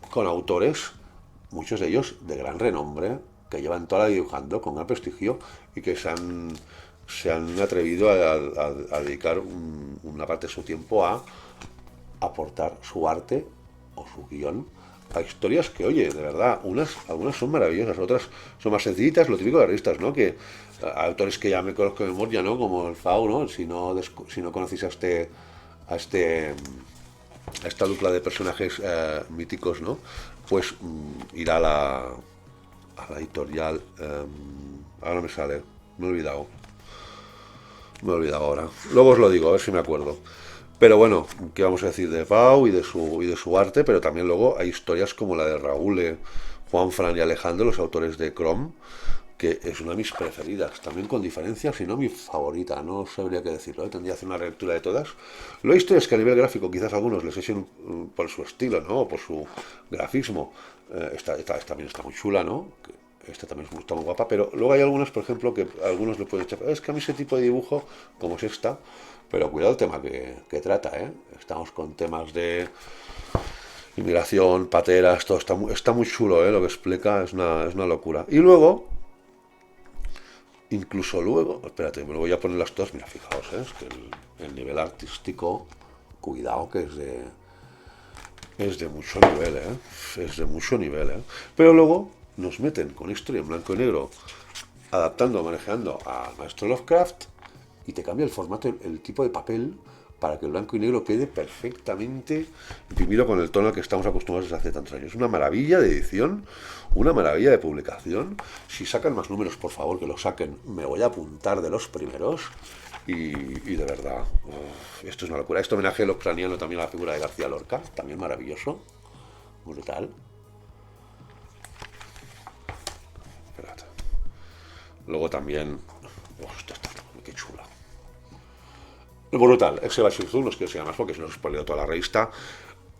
con autores, muchos de ellos de gran renombre, que llevan toda la vida dibujando con gran prestigio y que se han atrevido a dedicar una parte de su tiempo a aportar su arte o su guión a historias que, oye, de verdad, algunas son maravillosas, otras son más sencillitas, lo típico de las revistas, ¿no? Que autores que ya me conozco de memoria, ¿no? Como el Fau, ¿no? Si no conocéis a este a esta dupla de personajes míticos, ¿no? Pues ir a la editorial. Ahora me sale, me he olvidado. Me he olvidado ahora. Luego os lo digo, a ver si me acuerdo. Pero bueno, ¿qué vamos a decir de Pau y de su arte? Pero también luego hay historias como la de Raúl, Juan Fran y Alejandro, los autores de Chrome, que es una de mis preferidas, también con diferencia, si no mi favorita, no sabría qué decirlo, ¿eh? Tendría que hacer una relectura de todas. Lo visto es que a nivel gráfico quizás algunos les echen por su estilo, ¿no? Por su grafismo. Esta también está muy chula, ¿no? Esta también está muy guapa, pero luego hay algunas, por ejemplo, que algunos le pueden echar, es que a mí ese tipo de dibujo, como es esta, pero cuidado el tema que trata, ¿eh? Estamos con temas de inmigración, pateras, todo está muy chulo, ¿eh? Lo que explica es una locura. Y luego, incluso luego, espérate, me lo voy a poner las dos, mira, fijaos, ¿eh? Es que el nivel artístico, cuidado que es de mucho nivel, ¿eh? Es de mucho nivel, ¿eh? Pero luego nos meten con historia en blanco y negro, adaptando, manejando al maestro Lovecraft, y te cambia el formato, el tipo de papel, para que el blanco y negro quede perfectamente imprimido con el tono al que estamos acostumbrados desde hace tantos años. Es una maravilla de edición, una maravilla de publicación. Si sacan más números, por favor, que los saquen. Me voy a apuntar de los primeros. Y de verdad, esto es una locura. Este homenaje ucraniano también a la figura de García Lorca, también maravilloso, brutal. Espérate. Luego también, esto está qué chula. Brutal, ese Bashir no es que sea más porque se nos spoileo toda la revista.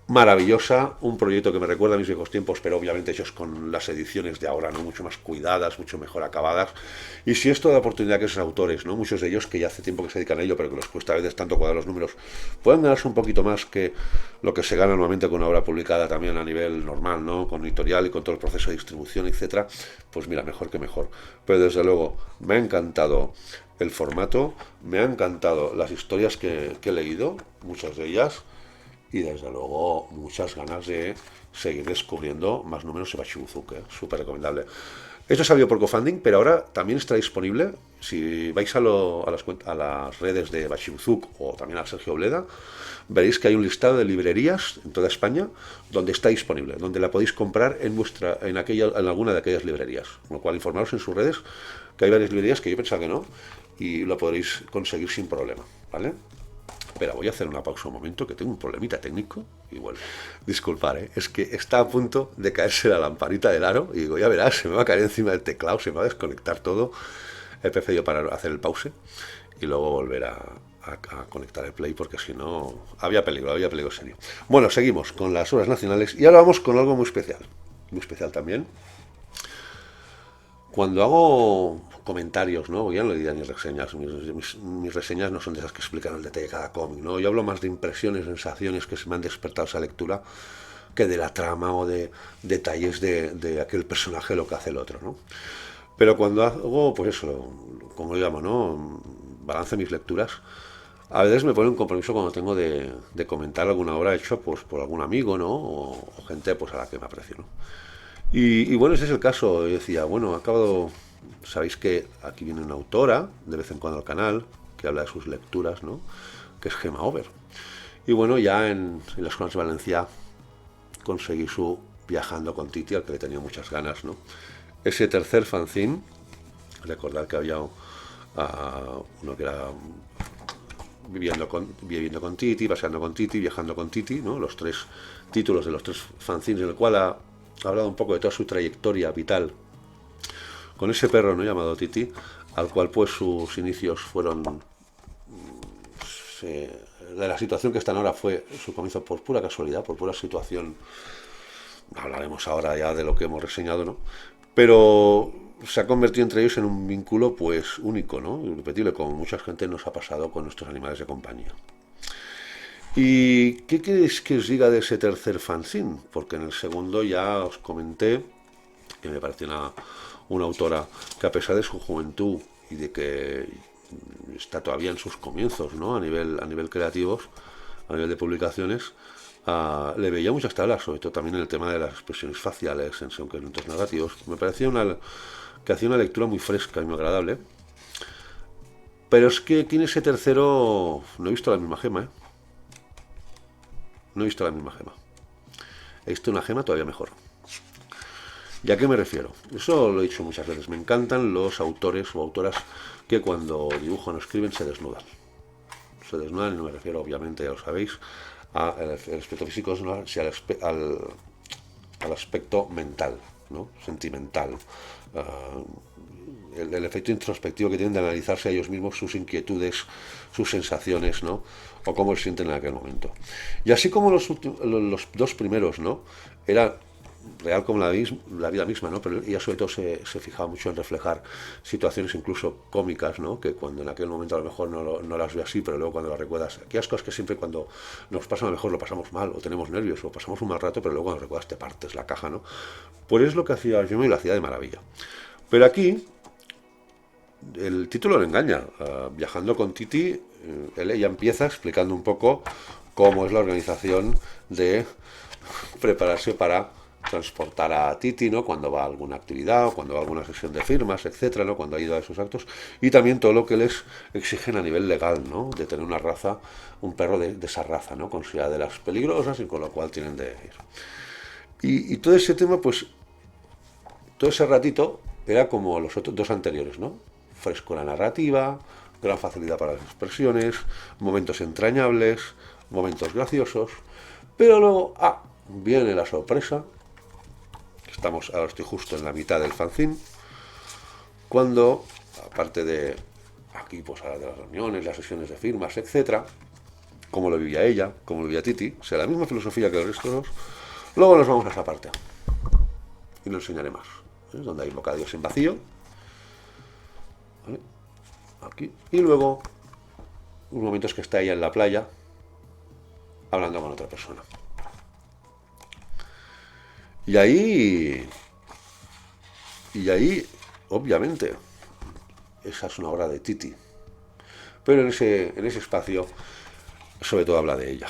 Maravillosa, un proyecto que me recuerda a mis viejos tiempos, pero obviamente hechos con las ediciones de ahora, ¿no? Mucho más cuidadas, mucho mejor acabadas. Y si esto da oportunidad que esos autores, ¿no? Muchos de ellos que ya hace tiempo que se dedican a ello, pero que les cuesta a veces tanto cuadrar los números, puedan ganarse un poquito más que lo que se gana normalmente con una obra publicada también a nivel normal, ¿no? Con editorial y con todo el proceso de distribución, etcétera. Pues mira, mejor que mejor. Pero desde luego, me ha encantado el formato, me han encantado las historias que he leído, muchas de ellas, y desde luego muchas ganas de seguir descubriendo más números de Bashibuzuk, súper recomendable. Esto salió por GoFunding, pero ahora también está disponible. Si vais a las redes de Bashibuzuk o también a Sergio Bleda, veréis que hay un listado de librerías en toda España donde está disponible, donde la podéis comprar en alguna de aquellas librerías. Con lo cual, informaros en sus redes que hay varias librerías que yo pensaba que no, y lo podréis conseguir sin problema, ¿vale? Espera, voy a hacer una pausa un momento, que tengo un problemita técnico y vuelvo. Disculpar, es que está a punto de caerse la lamparita del aro y digo, ya verás, se me va a caer encima del teclado, se me va a desconectar todo. He preferido parar, hacer el pause y luego volver a conectar el play, porque si no, había peligro serio. Bueno, seguimos con las obras nacionales y ahora vamos con algo muy especial también. Cuando hago comentarios, ¿no? Ya no le diría ni reseñas, mis reseñas no son de esas que explican el detalle de cada cómic, ¿no? Yo hablo más de impresiones, sensaciones que se me han despertado esa lectura, que de la trama o de detalles de aquel personaje, lo que hace el otro, ¿no? Pero cuando hago, pues eso, como lo llamo, ¿no? Balance mis lecturas, a veces me pone un compromiso cuando tengo de comentar alguna obra hecha pues, por algún amigo, ¿no? O gente pues, a la que me aprecio, ¿no? Y bueno, ese es el caso. Yo decía, bueno, acabo. Sabéis que aquí viene una autora, de vez en cuando al canal, que habla de sus lecturas, ¿no? Que es Gemma Over. Y bueno, ya en las Escuelas de Valencia conseguí su Viajando con Titi, al que le tenía muchas ganas, ¿no? Ese tercer fanzine, recordad que había uno que era viviendo con Titi, paseando con Titi, viajando con Titi, ¿no? Los tres títulos de los tres fanzines, en el cual ha hablado un poco de toda su trayectoria vital con ese perro, ¿no? Llamado Titi, al cual pues sus inicios fueron de la situación que están ahora fue su comienzo por pura casualidad, por pura situación. Hablaremos ahora ya de lo que hemos reseñado, ¿no? Pero se ha convertido entre ellos en un vínculo pues único, ¿no? Irrepetible, como mucha gente nos ha pasado con nuestros animales de compañía. ¿Y qué queréis que os diga de ese tercer fanzine? Porque en el segundo ya os comenté que me pareció una autora que, a pesar de su juventud y de que está todavía en sus comienzos, ¿no? A nivel creativos, a nivel de publicaciones, le veía muchas tablas, sobre todo también en el tema de las expresiones faciales, en segmentos narrativos. Me parecía que hacía una lectura muy fresca y muy agradable. Pero es que aquí en ese tercero no he visto la misma gema, ¿eh? No he visto la misma gema. He visto una gema todavía mejor. ¿Y a qué me refiero? Eso lo he dicho muchas veces. Me encantan los autores o autoras que cuando dibujan o escriben se desnudan. Se desnudan, y no me refiero, obviamente, ya lo sabéis, al aspecto físico, sino al aspecto mental, ¿no? Sentimental. El efecto introspectivo que tienen de analizarse a ellos mismos, sus inquietudes, sus sensaciones, ¿no? O cómo se sienten en aquel momento. Y así como los dos primeros, ¿no? Era real como la vida misma, ¿no? Pero ella sobre todo se fijaba mucho en reflejar situaciones incluso cómicas, ¿no? Que cuando en aquel momento a lo mejor no las ve así, pero luego cuando las recuerdas, aquellas cosas que siempre cuando nos pasan a lo mejor lo pasamos mal, o tenemos nervios, o pasamos un mal rato, pero luego cuando recuerdas te partes la caja, ¿no? Pues es lo que hacía yo y lo hacía de maravilla. Pero aquí el título le engaña. Viajando con Titi, ella empieza explicando un poco cómo es la organización de prepararse para transportar a Titi, ¿no? Cuando va a alguna actividad o cuando va a alguna sesión de firmas, etcétera, ¿no? Cuando ha ido a esos actos, y también todo lo que les exigen a nivel legal, ¿no? De tener una raza, un perro de esa raza, ¿no? Considerada de las peligrosas y con lo cual tienen de ir. Y todo ese tema, pues, todo ese ratito era como los otros dos anteriores, ¿no? Frescura narrativa, gran facilidad para las expresiones, momentos entrañables, momentos graciosos, pero luego, viene la sorpresa. Ahora estoy justo en la mitad del fanzine, cuando, aparte de aquí, pues de las reuniones, las sesiones de firmas, etcétera, como lo vivía ella, como lo vivía Titi, o sea, la misma filosofía que los restos, luego nos vamos a esa parte y lo enseñaré más. ¿Ves? Donde hay bocadillos en vacío, ¿vale? Aquí, y luego unos momentos que está ella en la playa hablando con otra persona. Y ahí, obviamente, esa es una obra de Titi. Pero en ese espacio, sobre todo habla de ella.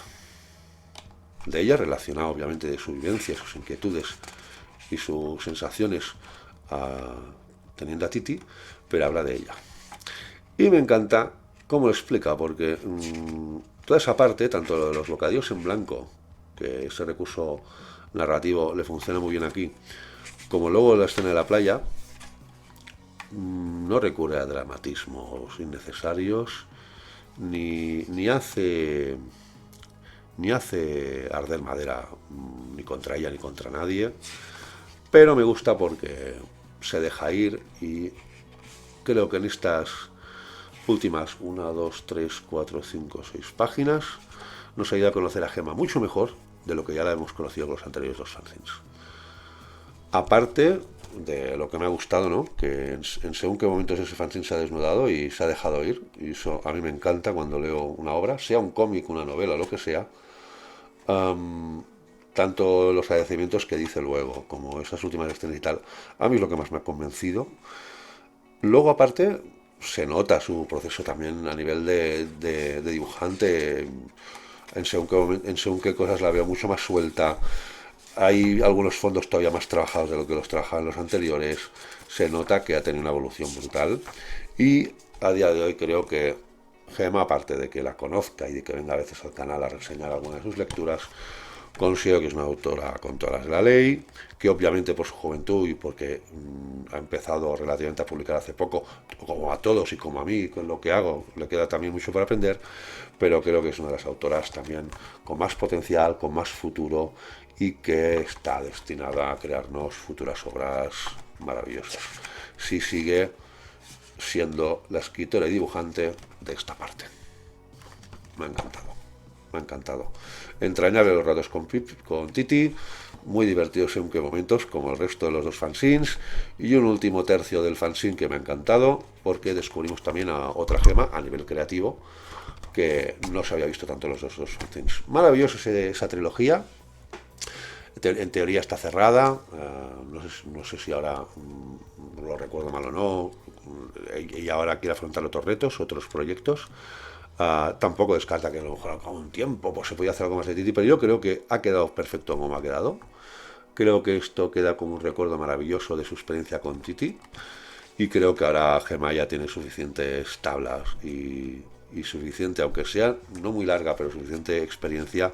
De ella relacionada, obviamente, de su vivencia, sus inquietudes y sus sensaciones teniendo a Titi, pero habla de ella. Y me encanta cómo lo explica, porque toda esa parte, tanto lo de los bocadillos en blanco, que ese recurso narrativo le funciona muy bien aquí, como luego la escena de la playa, no recurre a dramatismos innecesarios, ni hace arder madera ni contra ella ni contra nadie, pero me gusta porque se deja ir y creo que en últimas 1, 2, 3, 4, 5, 6 páginas nos ayuda a conocer a Gemma mucho mejor de lo que ya la hemos conocido con los anteriores dos fanzines. Aparte de lo que me ha gustado, ¿no? Que en según qué momentos ese fanzine se ha desnudado y se ha dejado ir, y eso a mí me encanta cuando leo una obra, sea un cómic, una novela, lo que sea, tanto los agradecimientos que dice luego, como esas últimas escenas y tal, a mí es lo que más me ha convencido. Luego, aparte, se nota su proceso también a nivel de dibujante. En según qué cosas la veo mucho más suelta. Hay algunos fondos todavía más trabajados de lo que los trabajaban los anteriores. Se nota que ha tenido una evolución brutal. Y a día de hoy creo que Gemma, aparte de que la conozca y de que venga a veces al canal a reseñar alguna de sus lecturas, considero que es una autora con todas las de la ley, que obviamente por su juventud y porque ha empezado relativamente a publicar hace poco, como a todos y como a mí, con lo que hago, le queda también mucho por aprender, pero creo que es una de las autoras también con más potencial, con más futuro y que está destinada a crearnos futuras obras maravillosas. Si sigue siendo la escritora y dibujante de esta parte. Me ha encantado. Me ha encantado. Entrañable los ratos con Titi, muy divertidos en qué momentos, como el resto de los dos fanzines, y un último tercio del fanzine que me ha encantado, porque descubrimos también a otra Gemma a nivel creativo, que no se había visto tanto en los dos fanzines. Maravilloso esa trilogía. En teoría está cerrada, no sé si ahora lo recuerdo mal o no, y ahora quiere afrontar otros retos, otros proyectos. Tampoco descarta que a lo mejor al cabo de un tiempo pues se podía hacer algo más de Titi, pero yo creo que ha quedado perfecto como ha quedado. Creo que esto queda como un recuerdo maravilloso de su experiencia con Titi, y creo que ahora Gemma ya tiene suficientes tablas y suficiente, aunque sea no muy larga, pero suficiente experiencia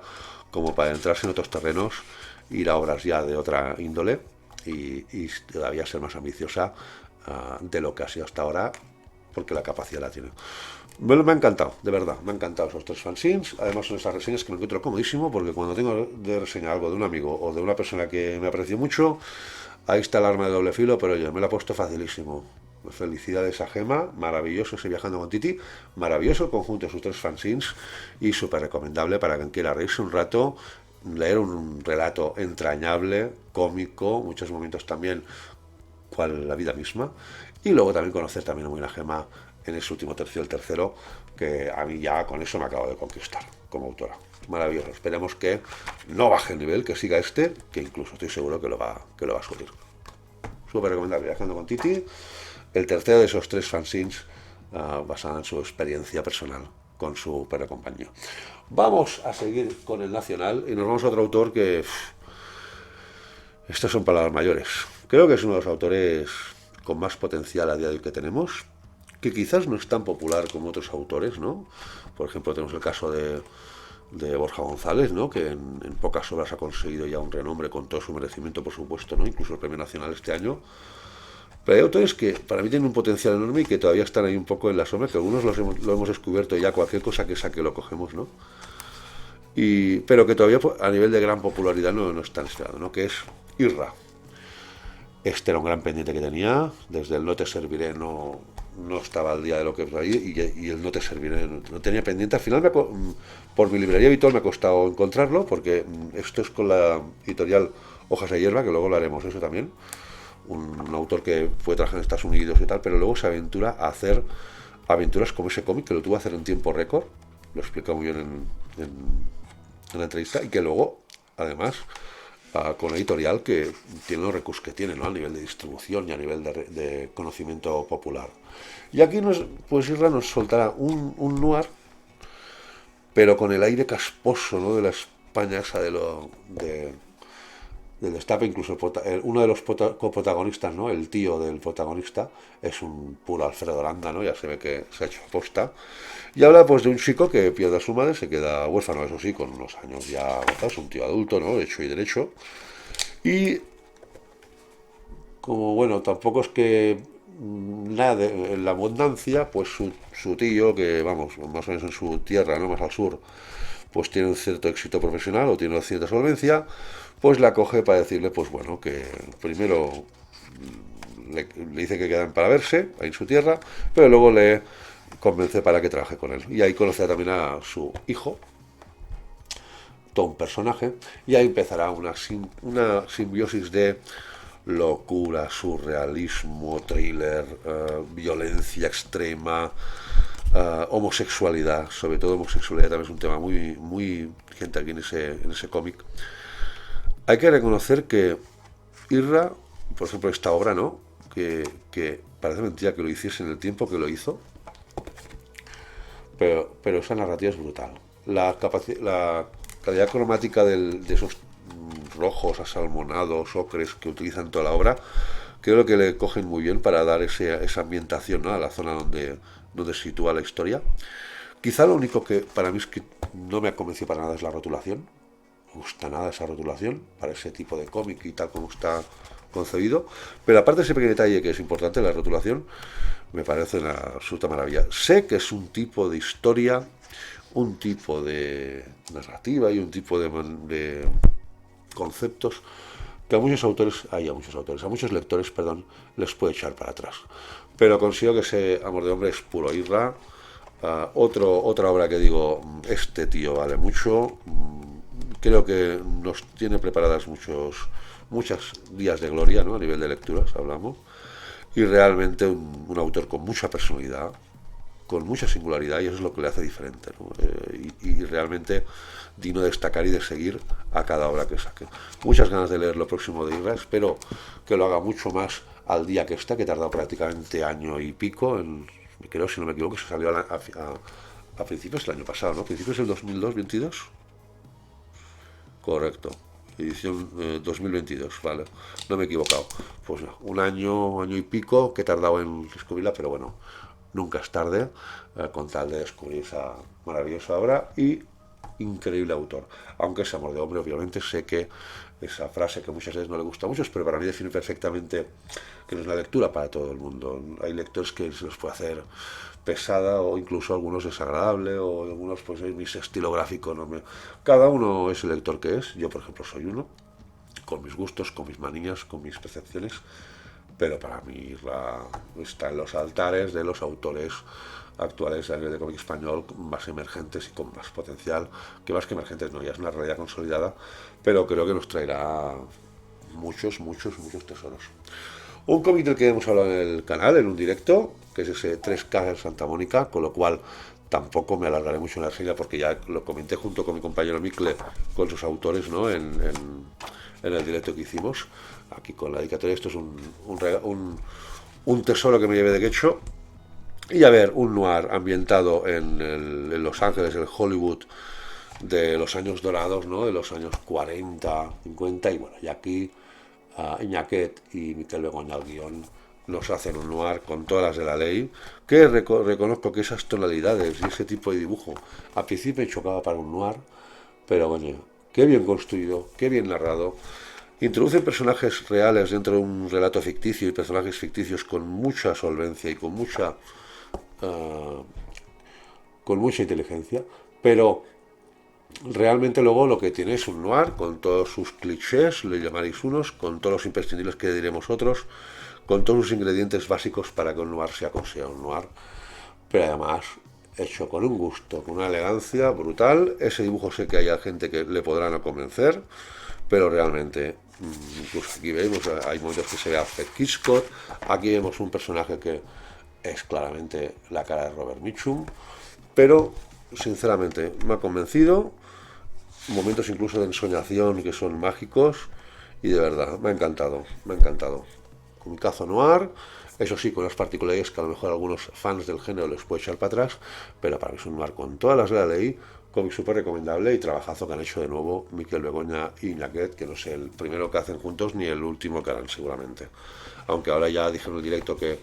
como para entrarse en otros terrenos, ir a obras ya de otra índole y todavía ser más ambiciosa de lo que ha sido hasta ahora, porque la capacidad la tiene. Me ha encantado, de verdad, me han encantado esos tres fanzines. Además son esas reseñas que me encuentro comodísimo, porque cuando tengo de reseñar algo de un amigo o de una persona que me aprecio mucho, ahí está el arma de doble filo, pero yo me lo he puesto facilísimo. Felicidades a Gemma, maravilloso ese Viajando con Titi, maravilloso el conjunto de sus tres fanzines y súper recomendable para quien quiera reírse un rato, leer un relato entrañable, cómico, muchos momentos también, cual la vida misma, y luego también conocer también muy la Gemma en ese último tercio, el tercero, que a mí ya con eso me acabo de conquistar como autora. Maravilloso. Esperemos que no baje el nivel, que siga que incluso estoy seguro que lo va a subir. Súper recomendable, Viajando con Titi. El tercero de esos tres fanzines basado en su experiencia personal con su perro compañero. Vamos a seguir con el nacional y nos vamos a otro autor que... Estas son palabras mayores. Creo que es uno de los autores con más potencial a día de hoy que tenemos, que quizás no es tan popular como otros autores, ¿no? Por ejemplo, tenemos el caso de Borja González, ¿no? Que en pocas obras ha conseguido ya un renombre con todo su merecimiento, por supuesto, ¿no? Incluso el Premio Nacional este año. Pero hay autores que para mí tienen un potencial enorme y que todavía están ahí un poco en la sombra, que algunos lo hemos descubierto ya, cualquier cosa que saque lo cogemos, ¿no? Pero que todavía a nivel de gran popularidad no están esperando, ¿no? Que es Irra. Este era un gran pendiente que tenía, desde el No te serviré no estaba al día de lo que ahí, y el No te serviré no tenía pendiente. Al final, por mi librería habitual me ha costado encontrarlo, porque esto es con la editorial Hojas de Hierba, que luego lo haremos eso también. Un autor que fue trabajar en Estados Unidos y tal, pero luego se aventura a hacer aventuras como ese cómic, que lo tuvo a hacer en tiempo récord, lo explica muy bien en la entrevista, y que luego, además, con la editorial que tiene los recursos que tiene, ¿no? A nivel de distribución y a nivel de conocimiento popular. Y aquí pues Irra nos soltará un noir, pero con el aire casposo, ¿no? De la España esa del destape. Incluso uno de los coprotagonistas, ¿no? El tío del protagonista es un puro Alfredo Landa, ¿no? Ya se ve que se ha hecho aposta. Y habla pues de un chico que pierde a su madre, se queda huérfano, eso sí, con unos años ya avanzados, un tío adulto, ¿no? Hecho y derecho. Y como bueno, tampoco es que nada en la abundancia, pues su tío, que vamos, más o menos en su tierra, ¿no? Más al sur, pues tiene un cierto éxito profesional o tiene una cierta solvencia, pues la coge para decirle, pues bueno, que primero le dice que quedan para verse ahí en su tierra, pero luego le convence para que trabaje con él. Y ahí conocerá también a su hijo, todo un personaje, y ahí empezará una simbiosis de locura, surrealismo, thriller, violencia extrema, homosexualidad, sobre todo homosexualidad también es un tema muy vigente aquí en ese cómic. Hay que reconocer que Irra, por ejemplo, esta obra, ¿no? Que parece mentira que lo hiciese en el tiempo que lo hizo, pero esa narrativa es brutal. La calidad cromática de esos rojos, asalmonados, ocres que utilizan toda la obra, creo que le cogen muy bien para dar esa ambientación, ¿no? A la zona donde se sitúa la historia. Quizá lo único que para mí es que no me ha convencido para nada es la rotulación. No me gusta nada esa rotulación para ese tipo de cómic y tal como está concebido. Pero aparte de ese pequeño detalle que es importante, la rotulación, me parece una absoluta maravilla. Sé que es un tipo de historia, un tipo de narrativa y un tipo de conceptos que a muchos lectores, perdón, les puede echar para atrás. Pero consigo que ese Amor de Hombre es puro Irra. Otra obra que digo, este tío vale mucho. Creo que nos tiene preparadas muchos días de gloria, ¿no? A nivel de lecturas hablamos. Y realmente un autor con mucha personalidad, con mucha singularidad, y eso es lo que le hace diferente, ¿no? Y realmente digno de destacar y de seguir a cada obra que saque. Muchas ganas de leer lo próximo de Irra, espero que lo haga mucho más al día que está, que ha tardado prácticamente año y pico, creo, si no me equivoco, se salió a principios del año pasado, ¿no? Principios del 2022. Correcto. Edición 2022, vale. No me he equivocado. Pues no, un año y pico que he tardado en descubrirla, pero bueno, nunca es tarde con tal de descubrir esa maravillosa obra y increíble autor. Aunque es Amor de Hombre, obviamente sé que esa frase que muchas veces no le gusta a muchos, pero para mí define perfectamente que no es una lectura para todo el mundo. Hay lectores que se los puede hacer pesada o incluso algunos desagradable o algunos pues mi estilo gráfico no me... Cada uno es el lector que es. Yo por ejemplo soy uno, con mis gustos, con mis manías, con mis percepciones, pero para mí está en los altares de los autores actuales a nivel de cómic español más emergentes y con más potencial, que más que emergentes no, ya es una realidad consolidada, pero creo que nos traerá muchos tesoros. Un cómic del que hemos hablado en el canal, en un directo, que es ese 3K en Santa Mónica, con lo cual tampoco me alargaré mucho en la reseña porque ya lo comenté junto con mi compañero Mikle, con sus autores, ¿no? En el directo que hicimos, aquí con la dedicatoria. Esto es un tesoro que me llevé de Quecho. Y a ver, un noir ambientado en Los Ángeles, en Hollywood de los años dorados, ¿no? De los años 40, 50, y bueno, y aquí Iñaket y Miquel Begoña al guión nos hacen un noir con todas las de la ley, que reconozco que esas tonalidades y ese tipo de dibujo a principio me chocaba para un noir, pero bueno, qué bien construido, qué bien narrado. Introducen personajes reales dentro de un relato ficticio y personajes ficticios con mucha solvencia y con mucha inteligencia, pero realmente luego lo que tiene es un noir con todos sus clichés, le llamaréis unos, con todos los imprescindibles que diremos otros, con todos los ingredientes básicos para que un noir sea considerado un noir, pero además hecho con un gusto, con una elegancia brutal. Ese dibujo sé que hay gente que le podrá no convencer, pero realmente, incluso aquí vemos, hay momentos que se ve a Alfred Hitchcock, aquí vemos un personaje que es claramente la cara de Robert Mitchum, pero sinceramente me ha convencido, momentos incluso de ensoñación que son mágicos, y de verdad, me ha encantado. Comicazo noir, eso sí, con las particularidades que a lo mejor algunos fans del género les puede echar para atrás, pero para mí es un noir con todas las de la ley, cómic súper recomendable y trabajazo que han hecho de nuevo Miquel Begoña y Iñaket, que no sé el primero que hacen juntos ni el último que harán seguramente. Aunque ahora ya dijeron en el directo que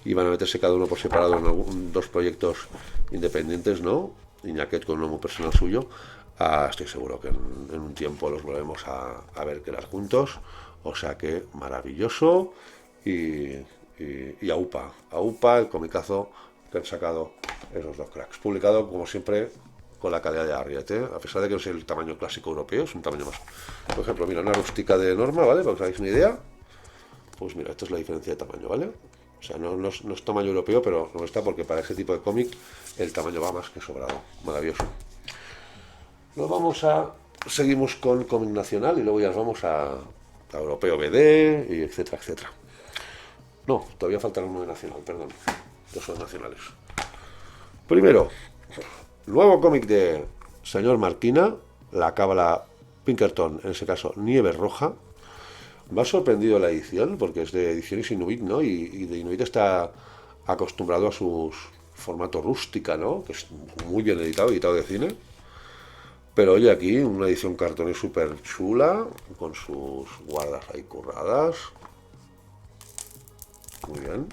iban a meterse cada uno por separado en dos proyectos independientes, ¿no? Iñaket con un nombre personal suyo. Estoy seguro que en un tiempo los volvemos a ver quedar juntos. O sea que maravilloso. Y AUPA, el comicazo que han sacado esos dos cracks. Publicado, como siempre, con la calidad de Arriet, a pesar de que no es el tamaño clásico europeo, es un tamaño más. Por ejemplo, mira, una rústica de Norma, ¿vale? Para que os hagáis una idea. Pues mira, esto es la diferencia de tamaño, ¿vale? O sea, no es tamaño europeo, pero no está porque para ese tipo de cómic el tamaño va más que sobrado. Maravilloso. Nos vamos a... Seguimos con cómic nacional y luego ya nos vamos a europeo BD y etcétera, etcétera. No, todavía falta uno de nacional, perdón. Dos son nacionales. Primero, nuevo cómic de señor Marquina, la cábala Pinkerton, en ese caso Nieve Roja. Me ha sorprendido la edición, porque es de ediciones Inuit, ¿no? Y de Inuit está acostumbrado a sus formato rústica, ¿no? Que es muy bien editado de cine. Pero oye, aquí una edición cartón súper chula, con sus guardas ahí curradas. Muy bien.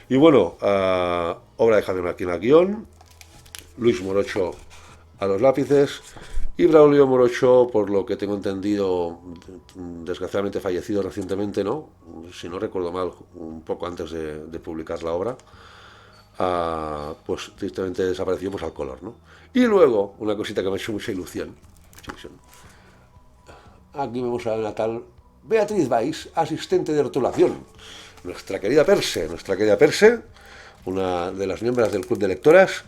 Y bueno, obra de Javier Marquina guión, Luis Morocho a los lápices y Braulio Morocho, por lo que tengo entendido, desgraciadamente fallecido recientemente, ¿no? Si no recuerdo mal, un poco antes de publicar la obra, pues tristemente desapareció pues al color, ¿no? Y luego, una cosita que me ha hecho mucha ilusión. Aquí vemos a la tal Beatriz Valls, asistente de rotulación. Nuestra querida Perse, una de las miembros del club de lectoras,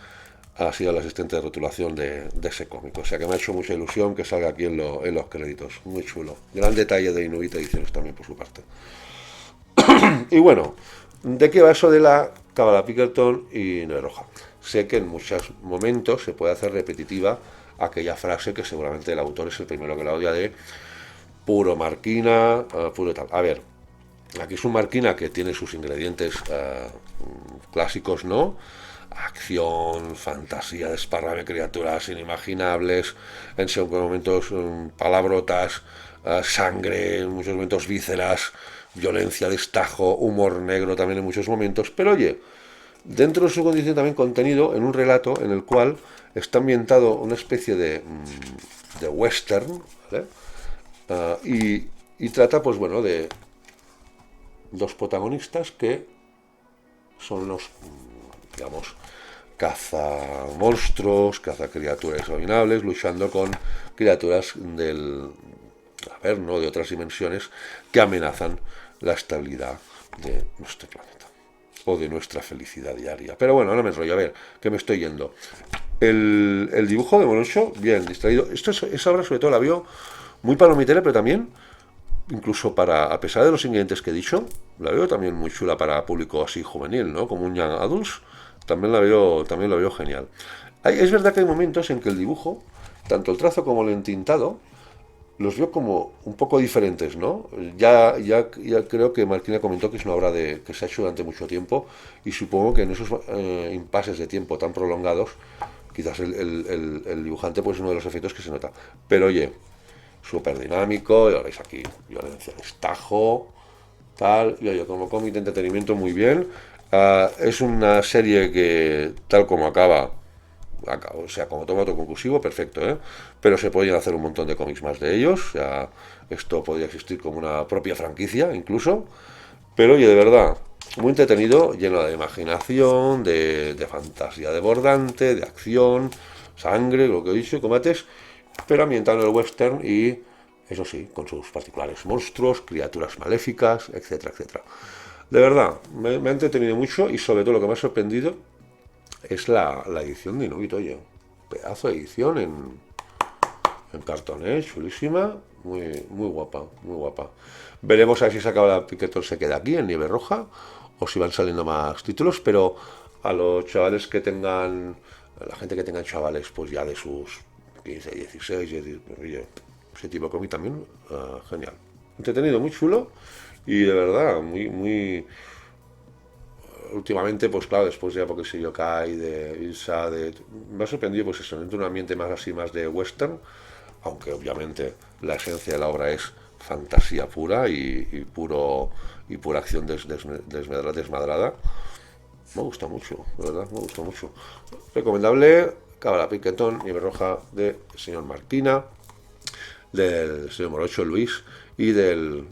ha sido la asistente de rotulación de ese cómic. O sea que me ha hecho mucha ilusión que salga aquí en los créditos. Muy chulo. Gran detalle de Inuit Ediciones también por su parte. Y bueno, ¿de qué va eso de la cábala Pinkerton y Nieve Roja? Sé que en muchos momentos se puede hacer repetitiva aquella frase que seguramente el autor es el primero que la odia de puro Marquina, puro tal. A ver, aquí es un Marquina que tiene sus ingredientes clásicos, ¿no? Acción, fantasía, desparrame, criaturas inimaginables, en según momentos palabrotas, sangre, en muchos momentos vísceras, violencia, destajo, humor negro también en muchos momentos, pero oye, dentro de su condición también contenido en un relato en el cual está ambientado una especie de western, ¿vale? Y trata, pues bueno, de dos protagonistas que son los, digamos, caza monstruos, caza criaturas abominables, luchando con criaturas ¿no? De otras dimensiones que amenazan la estabilidad de nuestro planeta o de nuestra felicidad diaria. Pero bueno, no me enrollo, a ver, que me estoy yendo. El dibujo de Morocho, bien distraído. Esa obra sobre todo la veo muy palomitera, pero también, incluso a pesar de los ingredientes que he dicho, la veo también muy chula para público así juvenil, ¿no? Como un young adults, también lo veo genial. Es verdad que hay momentos en que el dibujo, tanto el trazo como el entintado, los veo como un poco diferentes, ¿no? Ya creo que Marquina comentó que es una obra que se ha hecho durante mucho tiempo y supongo que en esos impases de tiempo tan prolongados, quizás el dibujante pues es uno de los efectos que se nota. Pero oye, súper dinámico, ya veis aquí, violencia, destajo, tal, y oye, como cómic de entretenimiento muy bien. Es una serie que, tal como acaba, o sea, como tomato conclusivo, perfecto, ¿eh? Pero se podrían hacer un montón de cómics más de ellos, o sea, esto podría existir como una propia franquicia, incluso. Pero oye, de verdad, muy entretenido, lleno de imaginación, de fantasía desbordante, de acción, sangre, lo que he dicho, combates, pero ambientado en el western y, eso sí, con sus particulares monstruos, criaturas maléficas, etcétera, etcétera. De verdad, me ha entretenido mucho y sobre todo lo que me ha sorprendido es la edición de Inuit, oye. Pedazo de edición en cartón, chulísima, muy guapa, muy guapa. Veremos a ver si se acaba la Pinkerton se queda aquí en Nieve Roja o si van saliendo más títulos, pero a los chavales que tengan, a la gente que tenga chavales pues ya de sus 15, 16, oye, ese tipo de cómic también, genial. Entretenido, muy chulo y de verdad, muy últimamente, pues claro, después de porque se Yokai, de Ilsa, me ha sorprendido pues eso, dentro de un ambiente más así, más de western, aunque obviamente la esencia de la obra es fantasía pura y pura acción desmadrada. Me gusta mucho, de verdad, me gusta mucho. Recomendable, Cábala Pinkerton, Nieve Roja, de señor Marquina, del señor Morocho Luis y del,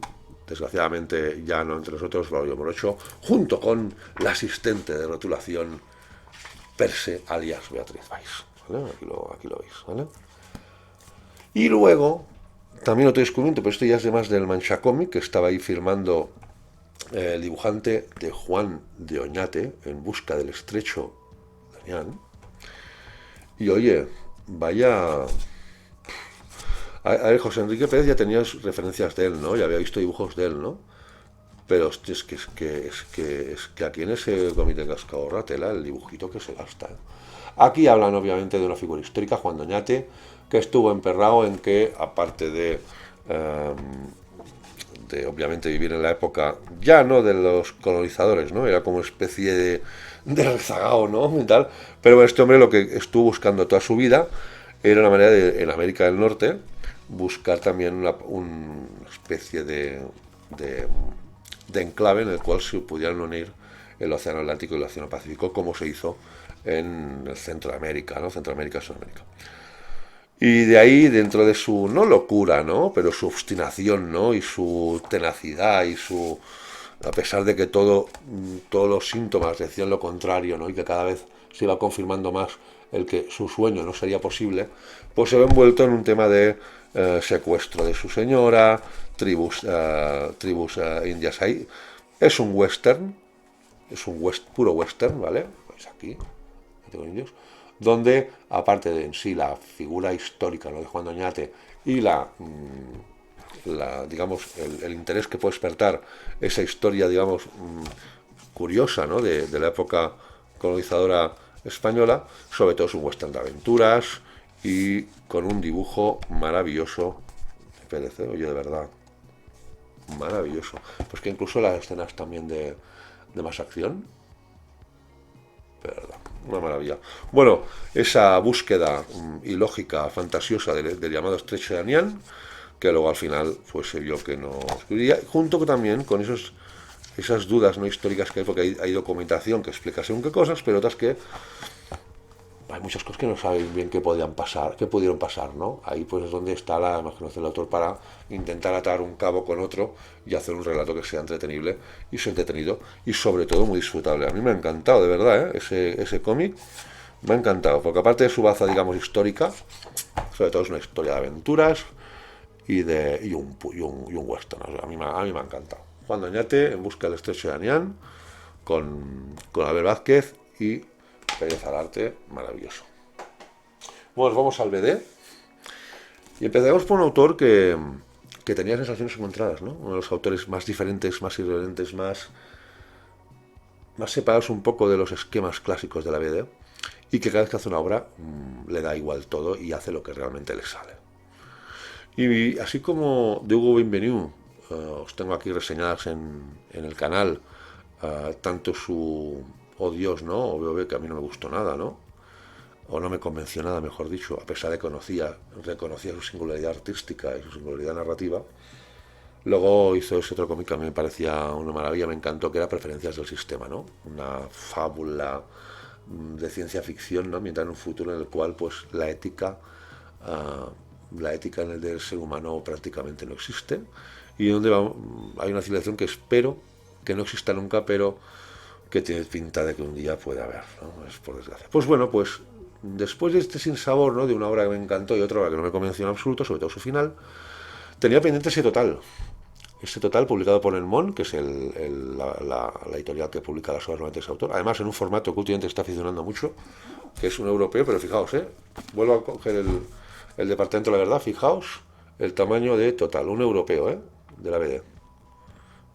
desgraciadamente ya no entre nosotros, Braulio Morocho, junto con la asistente de rotulación Perse alias Beatriz Valls, ¿vale? Aquí lo veis, ¿vale? Y luego, también otro descubrimiento, pero esto ya es de más del Mancha Comic, que estaba ahí firmando el dibujante de Juan de Oñate, En busca del estrecho Damián. Y oye, vaya... A ver, José Enrique Pérez ya tenía referencias de él, ¿no? Ya había visto dibujos de él, ¿no? Pero hostia, es que aquí en ese comité Cascahorra tela el dibujito que se gasta. Aquí hablan obviamente de una figura histórica, Juan Doñate, que estuvo emperrado en que, aparte eh, de obviamente vivir en la época ya no de los colonizadores, ¿no? Era como especie de rezagado, ¿no? Y tal. Pero este hombre lo que estuvo buscando toda su vida era una manera de, en América del Norte, buscar también una especie de, de enclave en el cual se pudieran unir el Océano Atlántico y el Océano Pacífico, como se hizo en el Centro de América, ¿no? Centroamérica y Sudamérica. Y de ahí, dentro de su, no locura, ¿no? Pero su obstinación, ¿no? Y su tenacidad y su... A pesar de que todos los síntomas decían lo contrario, ¿no? Y que cada vez se iba confirmando más el que su sueño no sería posible, pues se ve envuelto en un tema de secuestro de su señora, tribus indias ahí. Es un western, puro western, ¿vale? Pues aquí, indios, donde, aparte de en sí la figura histórica, ¿no? De Juan Doñate y digamos, el interés que puede despertar esa historia, digamos, curiosa, ¿no? De la época colonizadora española, sobre todo es un western de aventuras y con un dibujo maravilloso de Pérez, oye, de verdad, maravilloso. Pues que incluso las escenas también de más acción, de verdad, una maravilla. Bueno, esa búsqueda ilógica, fantasiosa del llamado estrecho de Anián, que luego al final pues se vio que no escribiría, junto también con esas dudas no históricas que hay, porque hay documentación que explica según qué cosas, pero otras que hay muchas cosas que no saben bien qué podían pasar, qué pudieron pasar, ¿no? Ahí pues es donde está la imaginación del autor para intentar atar un cabo con otro y hacer un relato que sea entretenible y sea entretenido y sobre todo muy disfrutable. A mí me ha encantado, de verdad, ¿eh? Ese cómic me ha encantado, porque aparte de su baza, digamos, histórica, sobre todo es una historia de aventuras y un western. O sea, a mí me ha encantado. Juan Doñate, En busca del estrecho de Anián, con Abel Vázquez y Pérez Alarte, maravilloso. Bueno, vamos al BD y empezaremos por un autor que tenía sensaciones encontradas, ¿no? Uno de los autores más diferentes, más irreverentes, más separados un poco de los esquemas clásicos de la BD y que cada vez que hace una obra le da igual todo y hace lo que realmente le sale. Y así como de Hugo Bienvenu, os tengo aquí reseñadas en el canal, tanto su Oh Dios, ¿no? O BOB, que a mí no me gustó nada, ¿no? O no me convenció nada, mejor dicho, a pesar de que reconocía su singularidad artística y su singularidad narrativa. Luego hizo ese otro cómic que a mí me parecía una maravilla, me encantó, que era Preferencias del Sistema, ¿no? Una fábula de ciencia ficción, ¿no? Mientras en un futuro en el cual, pues, la ética en el del ser humano prácticamente no existe y donde hay una civilización que espero que no exista nunca, pero que tiene pinta de que un día puede haber, ¿no? Es por desgracia. Pues bueno, pues después de este sinsabor, ¿no? De una obra que me encantó y otra obra que no me convenció en absoluto, sobre todo su final, tenía pendiente ese total. Este total publicado por Elmont, que es la editorial que publica las obras de ese autor. Además, en un formato que últimamente está aficionando mucho, que es un europeo, pero fijaos, vuelvo a coger el departamento de la verdad, fijaos el tamaño de total, un europeo, de la BD.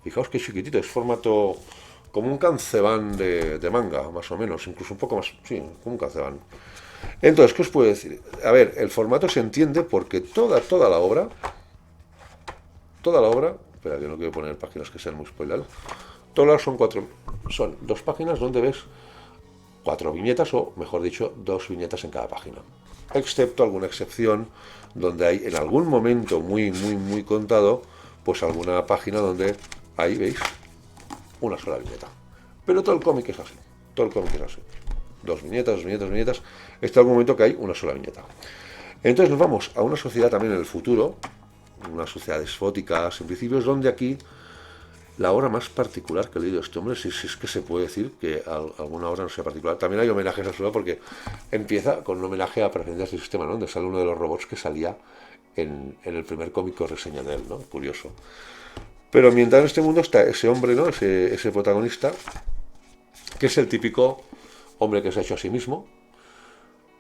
Fijaos qué chiquitito, es formato como un cancebán de manga, más o menos, incluso un poco más, sí, como un cancebán. Entonces, ¿qué os puedo decir? A ver, el formato se entiende porque toda la obra, espera que no quiero poner páginas que sean muy spoilers, todas son 2 páginas donde ves 4 viñetas o, mejor dicho, 2 viñetas en cada página. Excepto alguna excepción donde hay en algún momento muy contado, pues alguna página donde ahí veis una sola viñeta. Pero todo el cómic es así. Todo el cómic es así. 2 viñetas. Está algún momento que hay una sola viñeta. Entonces nos vamos a una sociedad también en el futuro, una sociedad desfótica, en principio es donde aquí la obra más particular que he leído de este hombre, si es que se puede decir que alguna obra no sea particular. También hay homenajes a su obra porque empieza con un homenaje a Preferencias del Sistema, ¿no? Donde sale uno de los robots que salía en el primer cómic que reseña de él, ¿no? Curioso. Pero mientras en este mundo está ese hombre, ¿no? Ese protagonista, que es el típico hombre que se ha hecho a sí mismo,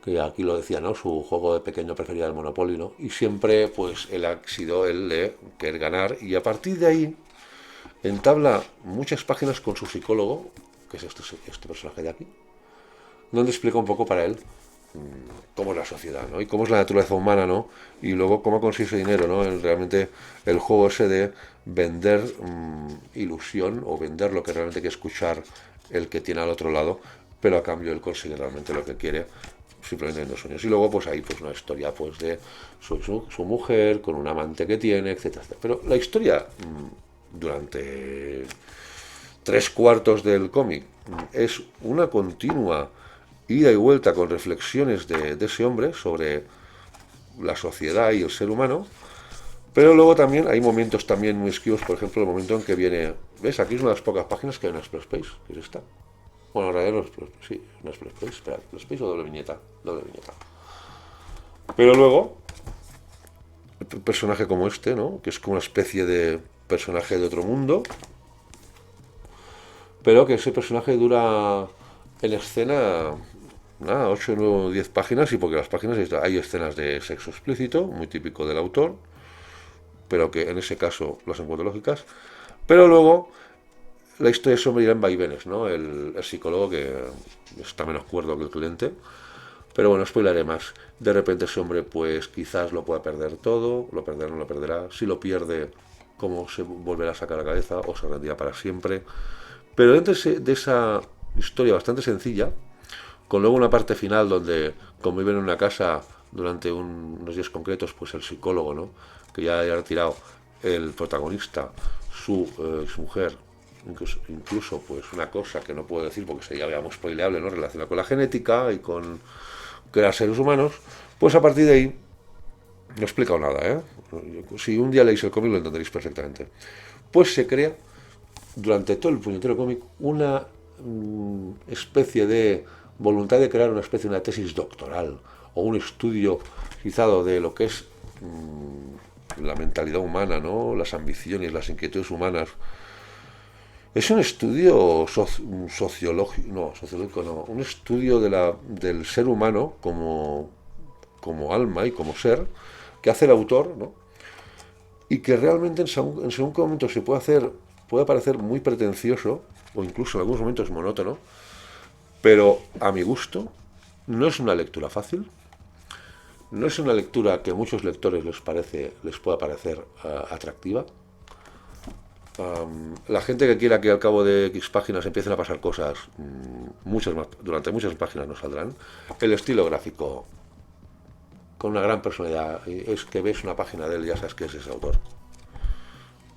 que aquí lo decía, ¿no? Su juego de pequeño preferido el Monopoly, ¿no? Y siempre, pues, él ha sido el de querer ganar, y a partir de ahí entabla muchas páginas con su psicólogo, que es este personaje de aquí, donde explica un poco para él cómo es la sociedad, ¿no? Y cómo es la naturaleza humana, ¿no? Y luego cómo consigue dinero, ¿no? Realmente el juego ese de vender ilusión o vender lo que realmente quiere escuchar el que tiene al otro lado, pero a cambio él consigue realmente lo que quiere simplemente en dos sueños. Y luego pues ahí pues una historia pues de su mujer con un amante que tiene, etcétera, etcétera. Pero la historia durante tres cuartos del cómic es una continua ida y vuelta con reflexiones de ese hombre sobre la sociedad y el ser humano, pero luego también hay momentos también muy esquivos, por ejemplo, el momento en que viene, ¿ves? Aquí es una de las pocas páginas que hay una Splash Page, que es esta. Bueno, en realidad no es, sí, una Splash Page, espera, Splash Page o doble viñeta, doble viñeta. Pero luego, un personaje como este, ¿no? Que es como una especie de personaje de otro mundo, pero que ese personaje dura en escena nada, 8, 9, 10 páginas, y porque las páginas hay escenas de sexo explícito, muy típico del autor, pero que en ese caso las encuentro lógicas. Pero luego la historia sobre irá en vaivenes, ¿no? El psicólogo, que está menos cuerdo que el cliente, pero bueno, spoileré más. De repente ese hombre pues quizás lo pueda perder todo, lo perderá o no lo perderá. Si lo pierde, cómo se volverá a sacar la cabeza o se rendirá para siempre. Pero dentro de esa historia bastante sencilla, con luego una parte final donde conviven en una casa durante unos días concretos, pues el psicólogo, ¿no? Que ya haya retirado, el protagonista, su mujer, incluso pues una cosa que no puedo decir porque sería, digamos, spoileable, ¿no? Relacionada con la genética y con crear seres humanos, pues a partir de ahí no he explicado nada, ¿eh? Si un día leéis el cómic lo entenderéis perfectamente. Pues se crea durante todo el puñetero cómic una especie de voluntad de crear una especie de una tesis doctoral o un estudio quizado de lo que es la mentalidad humana, ¿no? Las ambiciones, las inquietudes humanas. Es un estudio sociológico, no, un estudio del ser humano como alma y como ser que hace el autor, ¿no? Y que realmente en según qué momento se puede parecer muy pretencioso o incluso en algunos momentos monótono, pero a mi gusto no es una lectura fácil, no es una lectura que a muchos lectores les pueda parecer atractiva. La gente que quiera que al cabo de X páginas empiecen a pasar cosas, durante muchas páginas no saldrán. El estilo gráfico, con una gran personalidad, es que ves una página de él y ya sabes que es ese autor.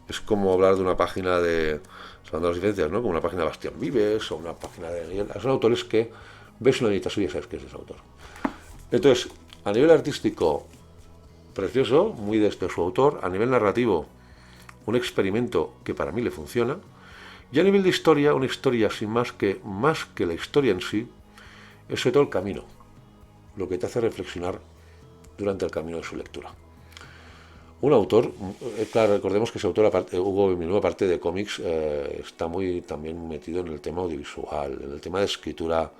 Es como hablar de una página de, salvando las diferencias, ¿no? Como una página de Bastián Vives o una página de... Son autores que ves una viñeta suya y sabes que es ese autor. Entonces, a nivel artístico, precioso, muy de su autor. A nivel narrativo, un experimento que para mí le funciona. Y a nivel de historia, una historia sin más que la historia en sí, es sobre todo el camino, lo que te hace reflexionar durante el camino de su lectura. Un autor, claro, recordemos que ese autor, Hugo Villanueva, aparte de cómics, está muy también metido en el tema audiovisual, en el tema de escritura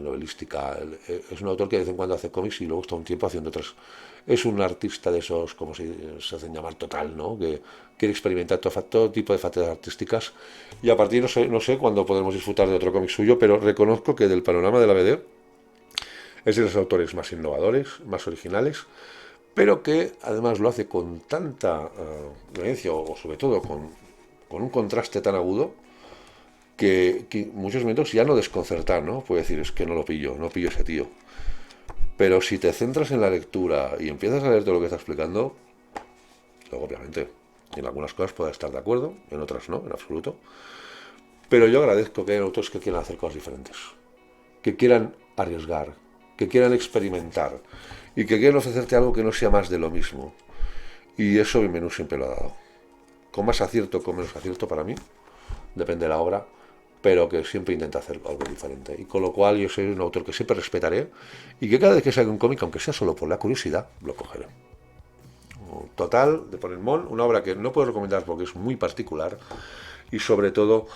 novelística. Es un autor que de vez en cuando hace cómics y luego está un tiempo haciendo otras. Es un artista de esos, como se hacen llamar, total, ¿no? Que quiere experimentar todo tipo de facetas artísticas. Y a partir, no sé cuándo podremos disfrutar de otro cómic suyo, pero reconozco que del panorama de la BD es de los autores más innovadores, más originales, pero que además lo hace con tanta violencia o sobre todo con un contraste tan agudo que muchos momentos ya no desconcertar, ¿no? Puede decir, es que no pillo ese tío. Pero si te centras en la lectura y empiezas a leer todo lo que está explicando, luego obviamente en algunas cosas puedes estar de acuerdo, en otras no, en absoluto. Pero yo agradezco que haya autores que quieran hacer cosas diferentes, que quieran arriesgar, que quieran experimentar y que quieran ofrecerte algo que no sea más de lo mismo. Y eso mi menú siempre lo ha dado. Con más acierto, con menos acierto para mí, depende de la obra, pero que siempre intenta hacer algo diferente. Y con lo cual yo soy un autor que siempre respetaré y que cada vez que salga un cómic, aunque sea solo por la curiosidad, lo cogeré. total de Ponenmón, una obra que no puedo recomendar porque es muy particular y sobre todo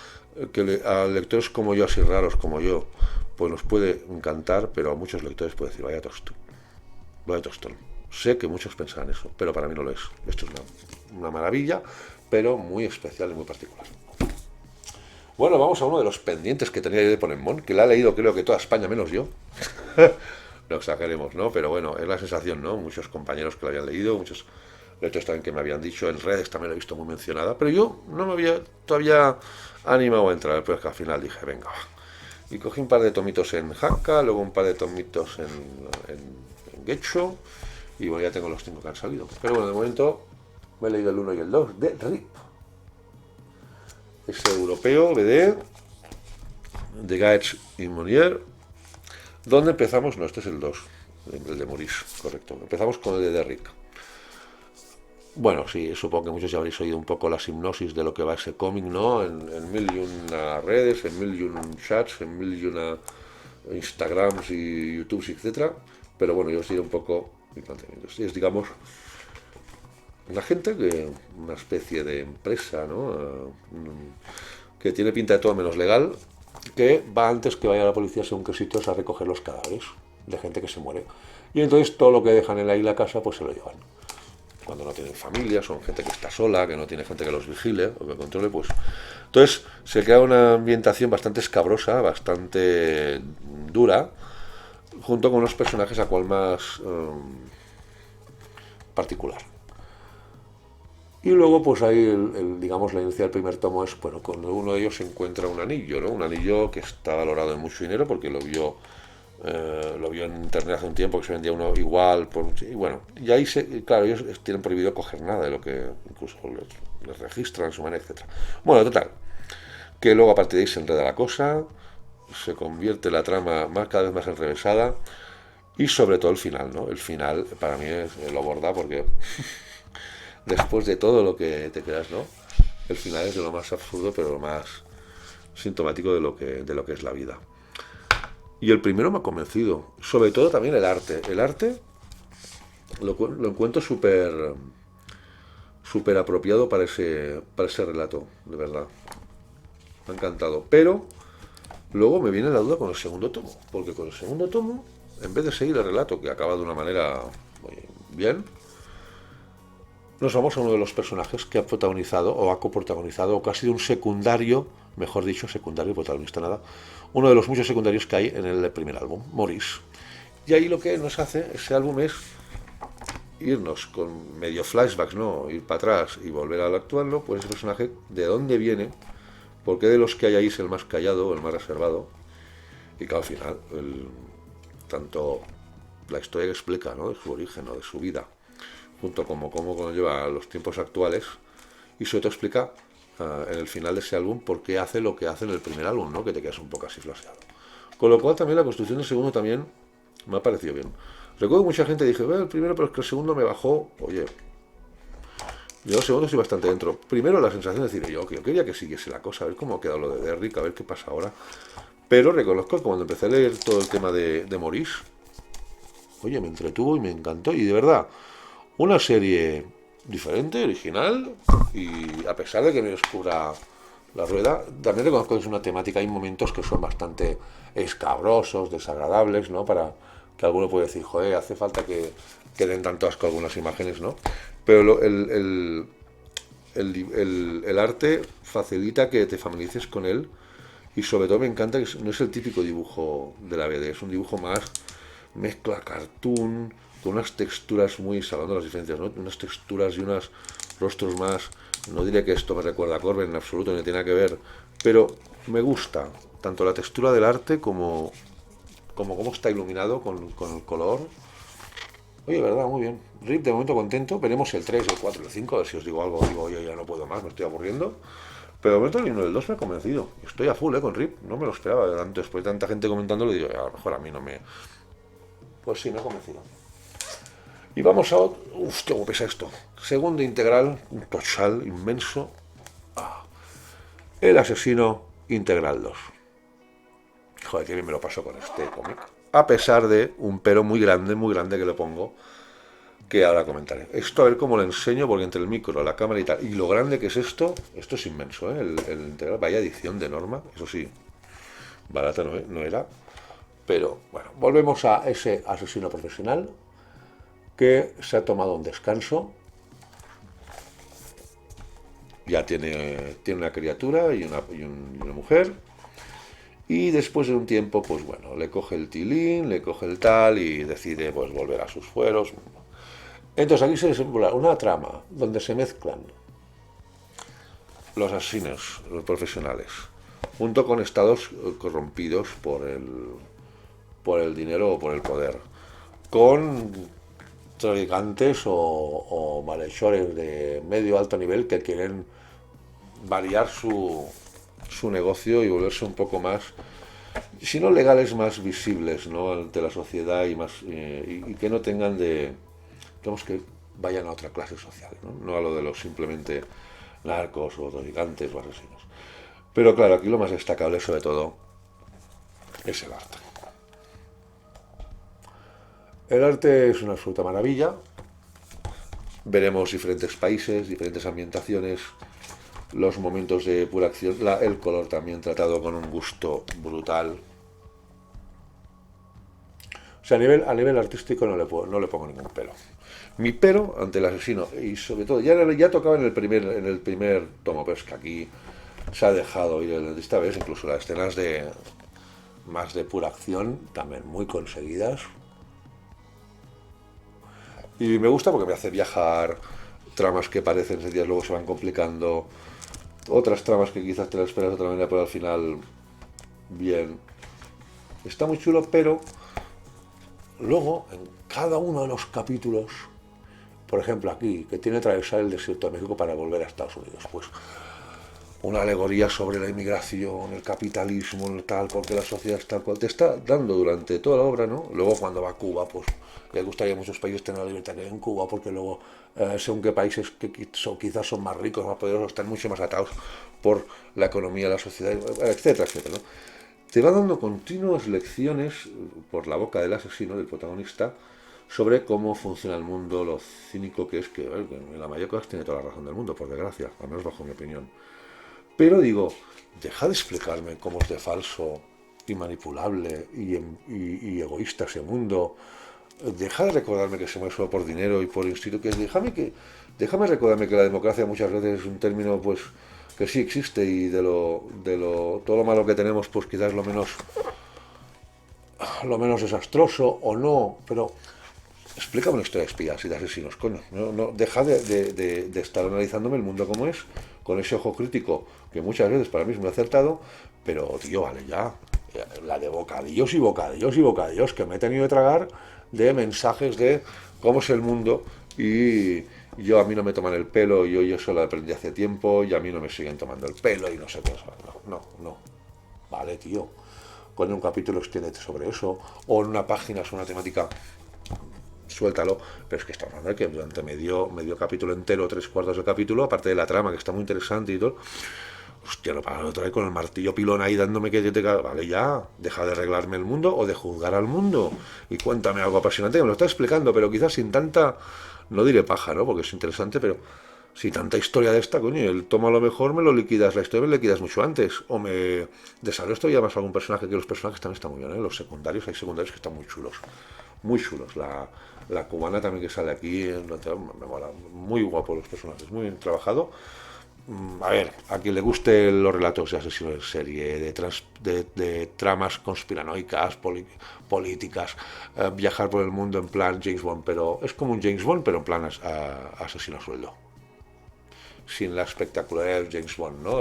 que a lectores como yo, así raros como yo, pues nos puede encantar, pero a muchos lectores puede decir, vaya tostón. Sé que muchos pensarán eso, pero para mí no lo es. Esto es una maravilla, pero muy especial y muy particular. Bueno, vamos a uno de los pendientes que tenía yo de Ponenmón, que la ha leído creo que toda España menos yo. No exageremos, ¿no? Pero bueno, es la sensación, ¿no? Muchos compañeros que lo habían leído, muchos lectores también que me habían dicho, en redes también lo he visto muy mencionada, pero yo no me había todavía animado a entrar, pero es que al final dije, venga, y cogí un par de tomitos en Hakka, luego un par de tomitos en Getxo, y bueno, ya tengo los 5 que han salido. Pero bueno, de momento me he leído el 1 y el 2 de RIP. Es europeo, BD, de Gaetz y Monnier. ¿Dónde empezamos? No, este es el 2, el de Maurice, correcto. Empezamos con el de Derrick. Bueno, sí, supongo que muchos ya habréis oído un poco la hipnosis de lo que va ese cómic, ¿no? En mil y una redes, en mil y un chats, en mil y una Instagrams y YouTubes, etcétera. Pero bueno, yo os diré un poco mi planteamiento. Es, digamos, una gente que, una especie de empresa, ¿no? Que tiene pinta de todo menos legal, que va antes que vaya la policía según qué sitios a recoger los cadáveres de gente que se muere. Y entonces todo lo que dejan en la casa, pues se lo llevan. Cuando no tienen familia, son gente que está sola, que no tiene gente que los vigile o que controle, pues... Entonces se crea una ambientación bastante escabrosa, bastante dura, junto con unos personajes a cual más particular. Y luego, pues ahí, digamos, la inicia del primer tomo es, bueno, cuando uno de ellos encuentra un anillo, ¿no? Un anillo que está valorado en mucho dinero porque lo vio en internet hace un tiempo, que se vendía uno igual, y bueno, y ahí, claro, ellos tienen prohibido coger nada de lo que incluso les registran, su manera, etc. Bueno, total, que luego a partir de ahí se enreda la cosa, se convierte la trama cada vez más enrevesada, y sobre todo el final, ¿no? El final para mí lo borda porque después de todo lo que te creas, ¿no? El final es de lo más absurdo, pero lo más sintomático de lo que es la vida. Y el primero me ha convencido, sobre todo también el arte. El arte lo encuentro súper apropiado para ese relato, de verdad. Me ha encantado. Pero luego me viene la duda con el segundo tomo, porque con el segundo tomo, en vez de seguir el relato, que acaba de una manera muy bien, nos vamos a uno de los personajes que ha protagonizado, o ha coprotagonizado, o que ha sido un secundario, mejor dicho, secundario, protagonista nada, uno de los muchos secundarios que hay en el primer álbum, Maurice. Y ahí lo que nos hace ese álbum es irnos con medio flashbacks, ¿no? Ir para atrás y volver al actual, ¿no? Pues ese personaje, ¿de dónde viene? ¿Por qué de los que hay ahí es el más callado, el más reservado? Y que al final, tanto la historia que explica, ¿no? De su origen, ¿no? De su vida, junto como cómo lleva a los tiempos actuales, y sobre todo explica en el final de ese álbum por qué hace lo que hace en el primer álbum, ¿no? Que te quedas un poco así flaseado. Con lo cual también la construcción del segundo también me ha parecido bien. Recuerdo que mucha gente dije, el primero, pero es que el segundo me bajó. Oye, yo el segundo estoy bastante dentro. Primero la sensación de decir, yo quería que siguiese la cosa, a ver cómo ha quedado lo de Derrick, a ver qué pasa ahora. Pero reconozco que cuando empecé a leer todo el tema de Maurice, oye, me entretuvo y me encantó. Y de verdad, una serie diferente, original, y a pesar de que me descubra la rueda, también reconozco que es una temática, hay momentos que son bastante escabrosos, desagradables, ¿no? Para que alguno puede decir, joder, hace falta que den tanto asco algunas imágenes, ¿no? Pero el arte facilita que te familiarices con él, y sobre todo me encanta que no es el típico dibujo de la BD, es un dibujo más mezcla cartoon, con unas texturas muy, salvando las diferencias, ¿no? Unas texturas y unos rostros más, no diré que esto me recuerda a Corben en absoluto, ni tiene nada que ver, pero me gusta tanto la textura del arte como cómo está iluminado con el color. Oye, verdad, muy bien. RIP de momento contento, veremos el 3, el 4, el 5, a ver si os digo algo, digo, oye, ya no puedo más, me estoy aburriendo. Pero de momento el 1 y el 2 me ha convencido. Estoy a full, con RIP, no me lo esperaba. Después de tanta gente comentándolo, digo, a lo mejor a mí no me... Pues sí, me ha convencido. Y vamos a otro... Uf, cómo pesa esto. Segundo integral, un total inmenso. El asesino integral 2. Joder, qué bien me lo paso con este cómic. A pesar de un pero muy grande que le pongo que ahora comentaré. Esto a ver cómo lo enseño, porque entre el micro, la cámara y tal, y lo grande que es esto es inmenso, ¿eh? El integral, vaya edición de Norma, eso sí, barata no era, pero bueno, volvemos a ese asesino profesional que se ha tomado un descanso, ya tiene una criatura y una mujer, y después de un tiempo, pues bueno, le coge el tilín, le coge el tal y decide pues volver a sus fueros. Entonces aquí se desenvuelve una trama donde se mezclan los asesinos, los profesionales, junto con estados corrompidos por el dinero o por el poder, con traficantes o malhechores de medio alto nivel que quieren variar su negocio y volverse un poco más, si no legales, más visibles, ¿no?, ante la sociedad y más y que no tengan de, digamos, que vayan a otra clase social, no a lo de los simplemente narcos o traficantes o asesinos. Pero claro, aquí lo más destacable sobre todo es el arte. El arte es una absoluta maravilla. Veremos diferentes países, diferentes ambientaciones, los momentos de pura acción, el color también tratado con un gusto brutal. O sea, a nivel artístico no le pongo ningún pero. Mi pero ante el asesino, y sobre todo, ya tocaba en el primer tomo, pero es que aquí se ha dejado ir esta vez, incluso las escenas de más de pura acción, también muy conseguidas. Y me gusta porque me hace viajar, tramas que parecen sencillas, luego se van complicando, otras tramas que quizás te las esperas de otra manera, pero al final, bien. Está muy chulo, pero luego, en cada uno de los capítulos, por ejemplo aquí, que tiene que atravesar el desierto de México para volver a Estados Unidos, pues una alegoría sobre la inmigración, el capitalismo, el tal, porque la sociedad es tal cual, te está dando durante toda la obra, ¿no? Luego cuando va a Cuba, pues le gustaría a muchos países tener la libertad que hay en Cuba, porque luego, según qué países que quizás son más ricos, más poderosos, están mucho más atados por la economía, la sociedad, etcétera, etcétera, ¿no? Te va dando continuas lecciones por la boca del asesino, del protagonista, sobre cómo funciona el mundo, lo cínico que es, que en la mayor cosa tiene toda la razón del mundo, por desgracia, al menos bajo mi opinión. Pero digo, deja de explicarme cómo es de falso y manipulable y egoísta ese mundo. Deja de recordarme que se mueve solo por dinero y por instinto. Déjame recordarme que la democracia muchas veces es un término, pues, que sí existe, y todo lo malo que tenemos, pues quizás lo menos desastroso o no, pero explícame una historia de espías y de asesinos, coño. Deja de estar analizándome el mundo como es, con ese ojo crítico que muchas veces para mí es muy acertado, pero, tío, vale ya. La de bocadillos y bocadillos y bocadillos que me he tenido que tragar de mensajes de cómo es el mundo, y a mí no me toman el pelo, yo eso lo aprendí hace tiempo y a mí no me siguen tomando el pelo y no sé qué. No. Vale, tío. Con un capítulo extiéndete sobre eso, o en una página es una temática, suéltalo, pero es que estamos hablando de que durante medio capítulo entero, tres cuartos del capítulo, aparte de la trama que está muy interesante y todo, hostia, no para otra vez con el martillo pilón ahí dándome vale ya, deja de arreglarme el mundo o de juzgar al mundo y cuéntame algo apasionante, que me lo está explicando, pero quizás sin tanta, no diré paja, ¿no?, porque es interesante, pero si tanta historia de esta, coño, el toma a lo mejor me lo liquidas, la historia me la liquidas mucho antes, o me desarrollas todavía más algún personaje, que los personajes también están muy bien, ¿eh? Los secundarios, hay secundarios que están muy chulos, muy chulos. La cubana también que sale aquí, me mola, muy guapo los personajes, muy bien trabajado. A ver, a quien le guste los relatos de asesinos en serie, de tramas conspiranoicas, políticas, viajar por el mundo en plan James Bond, pero es como un James Bond, pero en plan asesino a sueldo, sin la espectacularidad de James Bond, ¿no?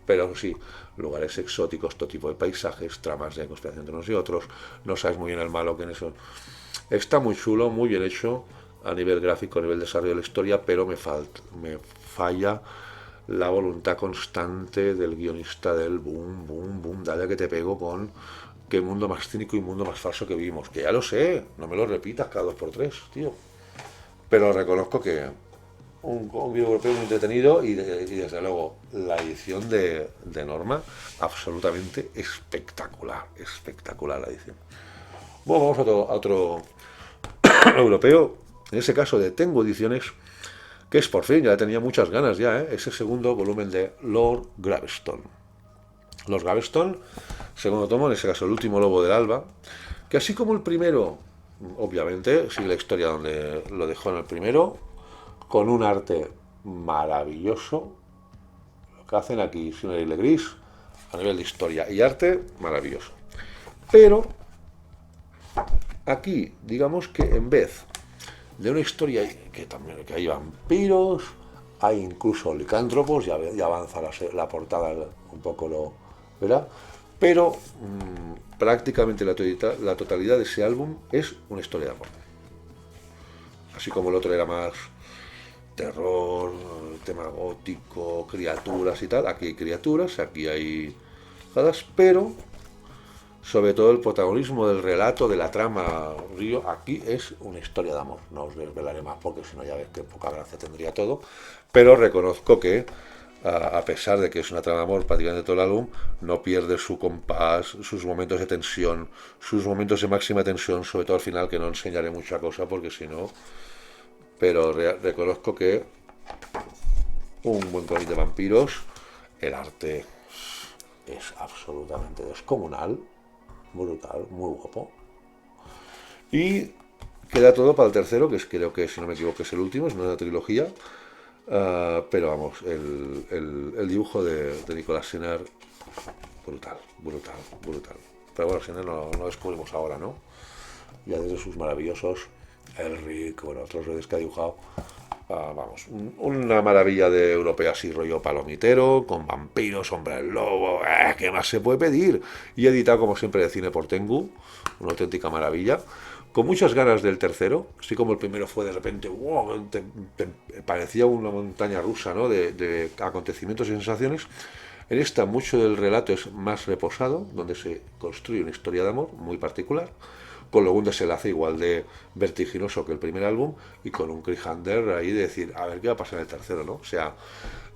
Pero sí, lugares exóticos, todo tipo de paisajes, tramas de conspiración entre unos y otros, no sabes muy bien el malo que en eso. Está muy chulo, muy bien hecho a nivel gráfico, a nivel desarrollo de la historia, pero me falla la voluntad constante del guionista del boom, boom, boom, dale que te pego con qué mundo más cínico y mundo más falso que vimos. Que ya lo sé, no me lo repitas cada 2 por 3, tío. Pero reconozco que un video europeo muy entretenido y desde luego la edición de Norma, absolutamente espectacular, espectacular la edición. Bueno, vamos a otro europeo, en ese caso de Tengu Ediciones, que es por fin, ya tenía muchas ganas ya, ese segundo volumen de Lord Graveston. Lord Graveston, segundo tomo, en ese caso el último lobo del alba, que así como el primero, obviamente, sigue la historia donde lo dejó en el primero, con un arte maravilloso. Lo que hacen aquí, Sinner y Legris, a nivel de historia y arte, maravilloso. Pero aquí, digamos que en vez de una historia que también que hay vampiros, hay incluso licántropos, ya avanza la portada un poco, lo verá, pero prácticamente la totalidad de ese álbum es una historia de amor. Así como el otro era más terror, tema gótico, criaturas y tal, aquí hay criaturas, aquí hay hadas, pero sobre todo el protagonismo del relato, de la trama Río, aquí es una historia de amor. No os desvelaré más porque si no ya ves que poca gracia tendría todo, pero reconozco que a pesar de que es una trama de amor prácticamente todo el álbum, no pierde su compás, sus momentos de tensión, sus momentos de máxima tensión, sobre todo al final, que no enseñaré mucha cosa porque si no, pero reconozco que un buen cómic de vampiros, el arte es absolutamente descomunal, brutal, muy guapo. Y queda todo para el tercero, que creo que, si no me equivoco, es el último, es una trilogía. Pero vamos, el dibujo de Nicolás Sinner, brutal, brutal, brutal. Pero bueno, Sinner no lo descubrimos ahora, ¿no? Ya desde sus maravillosos, Elric, bueno, otros redes que ha dibujado. Vamos, una maravilla de europea así, rollo palomitero, con vampiros, hombres lobo, ¿qué más se puede pedir? Y editado, como siempre, de Cine por Tengu, una auténtica maravilla. Con muchas ganas del tercero, así como el primero fue de repente, wow, parecía una montaña rusa, ¿no? De acontecimientos y sensaciones. En esta mucho del relato es más reposado, donde se construye una historia de amor muy particular, con luego un desenlace igual de vertiginoso que el primer álbum y con un cliffhanger ahí de decir, a ver qué va a pasar en el tercero, ¿no? O sea,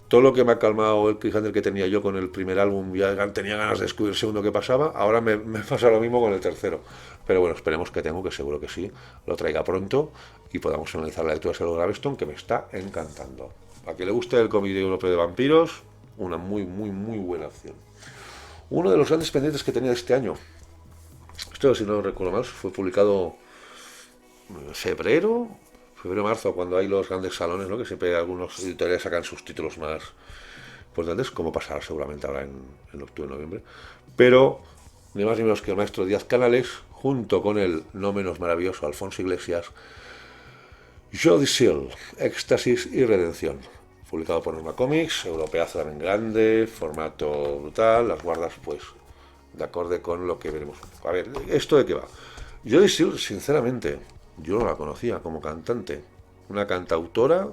todo lo que me ha calmado el cliffhanger que tenía yo con el primer álbum, ya tenía ganas de descubrir el segundo que pasaba, ahora me pasa lo mismo con el tercero. Pero bueno, esperemos que tengo, que seguro que sí, lo traiga pronto y podamos analizar la lectura de Lord Graveston, que me está encantando. A quien le guste el cómic europeo de vampiros, una muy, muy, muy buena opción. Uno de los grandes pendientes que tenía este año, esto si no recuerdo mal, fue publicado en febrero-marzo, cuando hay los grandes salones, ¿no? Que siempre algunos editoriales sacan sus títulos más importantes, como pasará seguramente ahora en octubre-noviembre. Pero ni más ni menos que el maestro Díaz Canales, junto con el no menos maravilloso Alfonso Iglesias, Jody Seal, Éxtasis y Redención, publicado por Norma Comics, europeazo también grande, formato brutal, las guardas pues de acorde con lo que veremos. A ver, ¿esto de qué va? Jody Seal, sinceramente, yo no la conocía como cantante, una cantautora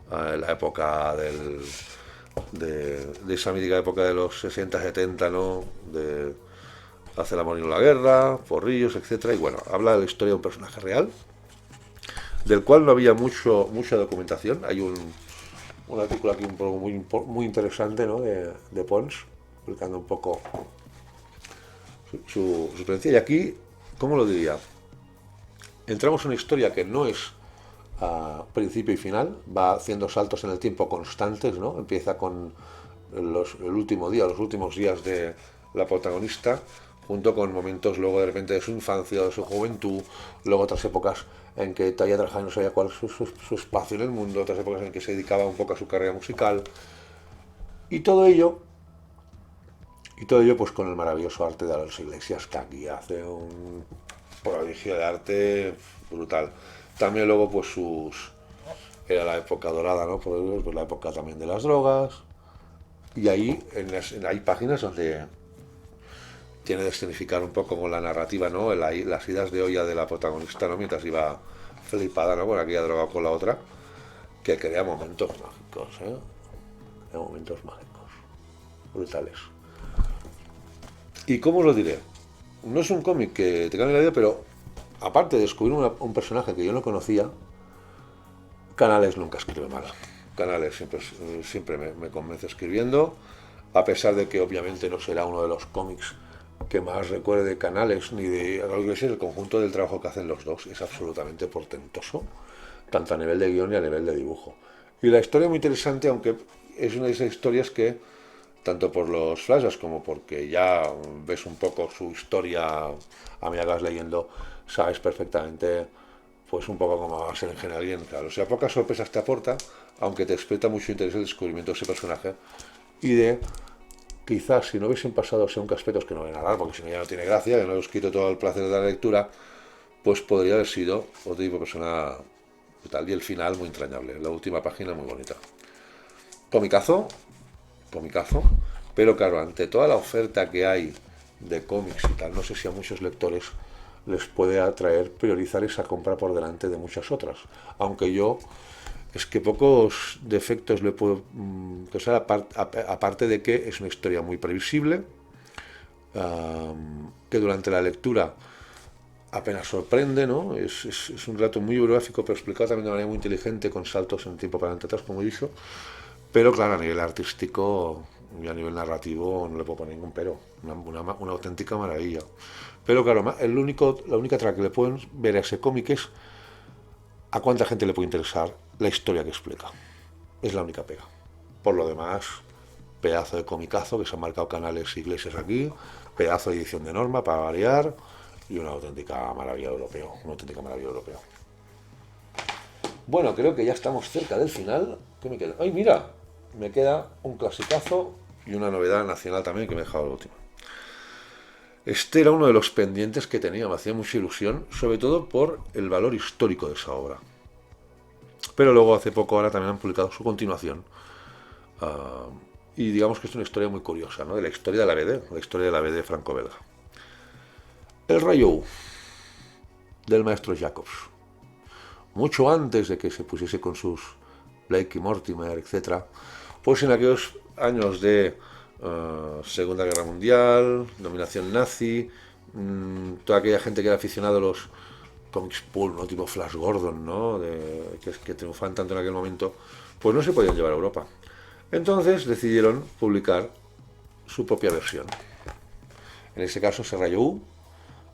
en la época de esa mítica época de los 60-70, ¿no? De Hace el amor y no la guerra, Porrillos, etcétera. Y bueno, habla de la historia de un personaje real, del cual no había mucha documentación. Hay un artículo aquí un poco muy interesante, ¿no? de Pons, explicando un poco su experiencia. Y aquí, ¿cómo lo diría? Entramos en una historia que no es principio y final, va haciendo saltos en el tiempo constantes, ¿no? Empieza con el último día, los últimos días de la protagonista, junto con momentos luego de repente de su infancia, de su juventud, luego otras épocas en que Taya trabajaba y no sabía cuál es su espacio en el mundo, otras épocas en que se dedicaba un poco a su carrera musical, y todo ello pues con el maravilloso arte de Alonso Iglesias, que aquí hace un prodigio de arte brutal. También luego pues era la época dorada, ¿no? Pues la época también de las drogas, y ahí hay páginas donde tiene de significar un poco con la narrativa, ¿no? Las idas de olla de la protagonista, ¿no? Mientras iba flipada, ¿no? Con aquella droga con la otra, que crea momentos mágicos, ¿eh? Crea momentos mágicos, brutales. ¿Y cómo os lo diré? No es un cómic que te cambie la vida, pero aparte de descubrir un personaje que yo no conocía, Canales nunca escribe mal. Canales siempre me convence escribiendo, a pesar de que obviamente no será uno de los cómics que más recuerde de Canales ni de Raúl Iglesias. El conjunto del trabajo que hacen los dos es absolutamente portentoso, tanto a nivel de guión y a nivel de dibujo. Y la historia es muy interesante, aunque es una de esas historias que, tanto por los flashbacks como porque ya ves un poco su historia a medida que vas leyendo, sabes perfectamente pues un poco cómo va a ser en general y en claro. O sea, pocas sorpresas te aporta, aunque te despierta mucho interés el descubrimiento de ese personaje y de quizás si no hubiesen pasado según qué aspectos que no ven a dar, porque si no ya no tiene gracia, que no os quito todo el placer de la lectura, pues podría haber sido otro tipo de persona tal, y el final muy entrañable, la última página muy bonita. Comicazo, comicazo, pero claro, ante toda la oferta que hay de cómics y tal, no sé si a muchos lectores les puede atraer priorizar esa compra por delante de muchas otras, aunque yo es que pocos defectos le puedo causar, aparte de que es una historia muy previsible, que durante la lectura apenas sorprende, ¿no? Es un relato muy biográfico, pero explicado también de manera muy inteligente, con saltos en tiempo para atrás, como he dicho. Pero claro, a nivel artístico y a nivel narrativo no le puedo poner ningún pero. Una auténtica maravilla. Pero claro, la única trama que le pueden ver a ese cómic es a cuánta gente le puede interesar la historia que explica. Es la única pega. Por lo demás, pedazo de comicazo que se han marcado Canales e Iglesias aquí, pedazo de edición de Norma para variar y una auténtica maravilla europeo. Una auténtica maravilla europeo. Bueno, creo que ya estamos cerca del final. ¿Qué me queda? ¡Ay, mira! Me queda un clasicazo y una novedad nacional también que me he dejado la última. Este era uno de los pendientes que tenía, me hacía mucha ilusión, sobre todo por el valor histórico de esa obra. Pero luego hace poco ahora también han publicado su continuación. Y digamos que es una historia muy curiosa, ¿no? De la historia de la BD, la historia de la BD franco-belga. El Rayo del maestro Jacobs. Mucho antes de que se pusiese con sus Blake y Mortimer, etc., pues en aquellos años de Segunda Guerra Mundial, dominación nazi, toda aquella gente que era aficionada a los cómics pulp, ¿no? Tipo Flash Gordon, ¿no? Que triunfaban tanto en aquel momento, pues no se podían llevar a Europa. Entonces decidieron publicar su propia versión. En ese caso se Rayo U,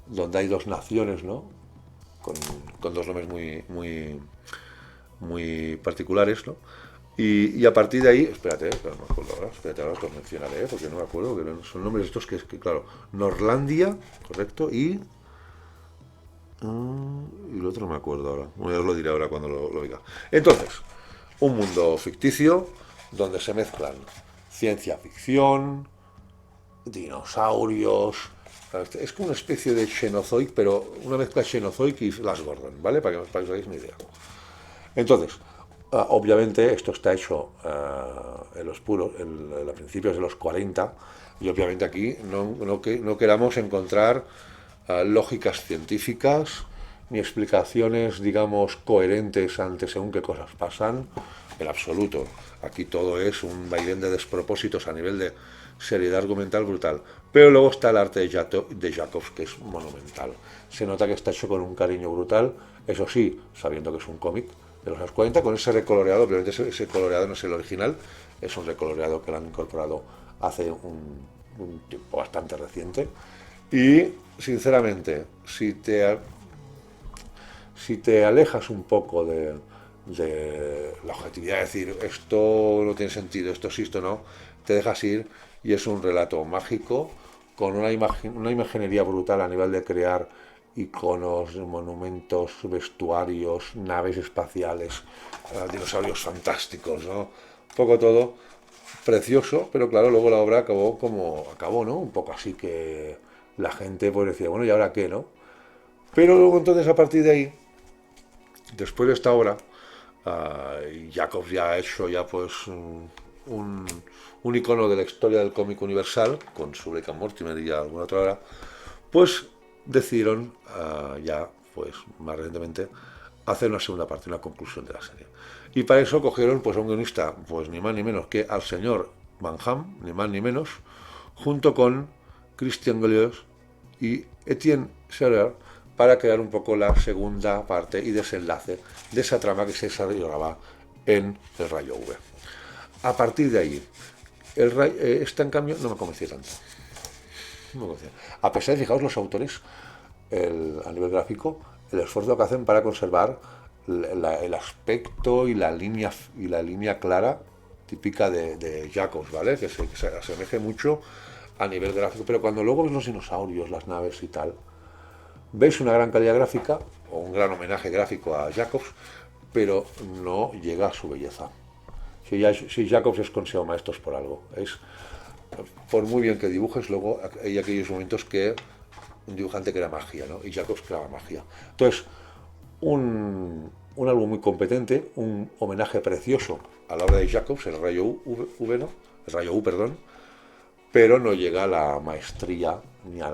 donde hay dos naciones, ¿no? Con dos nombres muy particulares, ¿no? Y a partir de ahí, espérate, no me acuerdo ahora, espérate, ahora os mencionaré, porque no me acuerdo, que son nombres estos que claro, Norlandia, correcto, y el otro no me acuerdo ahora, bueno, os lo diré ahora cuando lo diga. Entonces, un mundo ficticio donde se mezclan ciencia ficción, dinosaurios, es como una especie de Xenozoic, pero una mezcla Xenozoic y Flash Gordon, ¿vale? Para que os hagáis una idea. Entonces, obviamente esto está hecho a principios de los 40 y obviamente aquí no queramos encontrar lógicas científicas ni explicaciones, digamos, coherentes ante según qué cosas pasan, en absoluto. Aquí todo es un vaivén de despropósitos a nivel de seriedad argumental brutal. Pero luego está el arte de Jacobs, que es monumental. Se nota que está hecho con un cariño brutal, eso sí, sabiendo que es un cómic de los años 40, con ese recoloreado, obviamente ese coloreado no es el original, es un recoloreado que lo han incorporado hace un tiempo bastante reciente. Y, sinceramente, si te alejas un poco de la objetividad, de decir, esto no tiene sentido, esto sí, esto no, te dejas ir y es un relato mágico, con una imaginería brutal a nivel de crear iconos, monumentos, vestuarios, naves espaciales, dinosaurios fantásticos, ¿no? Un poco todo precioso, pero claro, luego la obra acabó como acabó, ¿no? Un poco así que la gente pues decía, bueno, ¿y ahora qué, no? Pero luego entonces a partir de ahí, después de esta obra, Jacobs ya ha hecho ya pues un icono de la historia del cómic universal, con su Blake and Mortimer y alguna otra obra, pues decidieron ya, pues más recientemente, hacer una segunda parte, una conclusión de la serie. Y para eso cogieron pues a un guionista, pues ni más ni menos que al señor Van Ham, ni más ni menos, junto con Christian Gelios y Etienne Scherer, para crear un poco la segunda parte y desenlace de esa trama que se desarrollaba en el Rayo V. A partir de ahí, esta en cambio no me convenció tanto. A pesar de, fijaos, los autores, a nivel gráfico, el esfuerzo que hacen para conservar el aspecto y la línea clara típica de Jacobs, ¿vale? Que se asemeje mucho a nivel gráfico, pero cuando luego ves los dinosaurios, las naves y tal, veis una gran calidad gráfica o un gran homenaje gráfico a Jacobs, pero no llega a su belleza. Si Jacobs es considerado maestro es por algo. Es, por muy bien que dibujes, luego hay aquellos momentos que un dibujante crea magia, ¿no? Y Jacobs creaba magia. Entonces, un álbum muy competente, un homenaje precioso a la obra de Jacobs, el rayo U, ¿no? El rayo U, perdón, pero no llega a la maestría ni a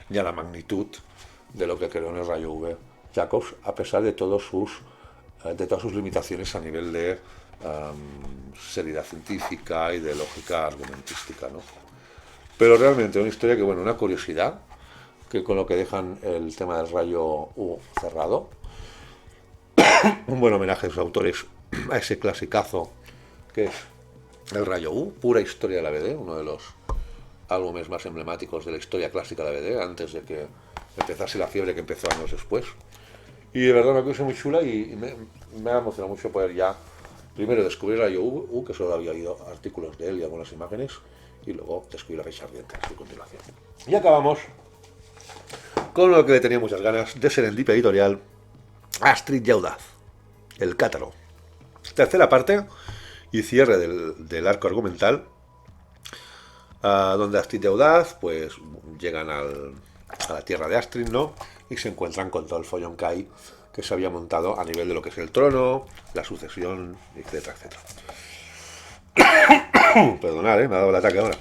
la magnitud de lo que creó en el rayo V Jacobs, a pesar de todas sus limitaciones a nivel de seriedad científica y de lógica argumentística, ¿no? Pero realmente una historia que, bueno, una curiosidad, que con lo que dejan el tema del rayo U cerrado, un buen homenaje a sus autores a ese clasicazo que es el rayo U, pura historia de la BD, uno de los álbumes más emblemáticos de la historia clásica de la BD, antes de que empezase la fiebre que empezó años después. Y de verdad una cosa muy chula y me ha emocionado mucho poder ya primero descubrir Rayo U, que solo había oído artículos de él y algunas imágenes, y luego descubrir La Fecha Ardiente a su continuación. Y acabamos con lo que le tenía muchas ganas de Serendipia Editorial, Astrid y Audaz, el Cátaro. Tercera parte y cierre del arco argumental, donde Astrid y Audaz pues llegan a la tierra de Astrid, ¿no? Y se encuentran con todo el follón que se había montado a nivel de lo que es el trono, la sucesión, etcétera, etcétera. Perdonad, me ha dado el ataque ahora.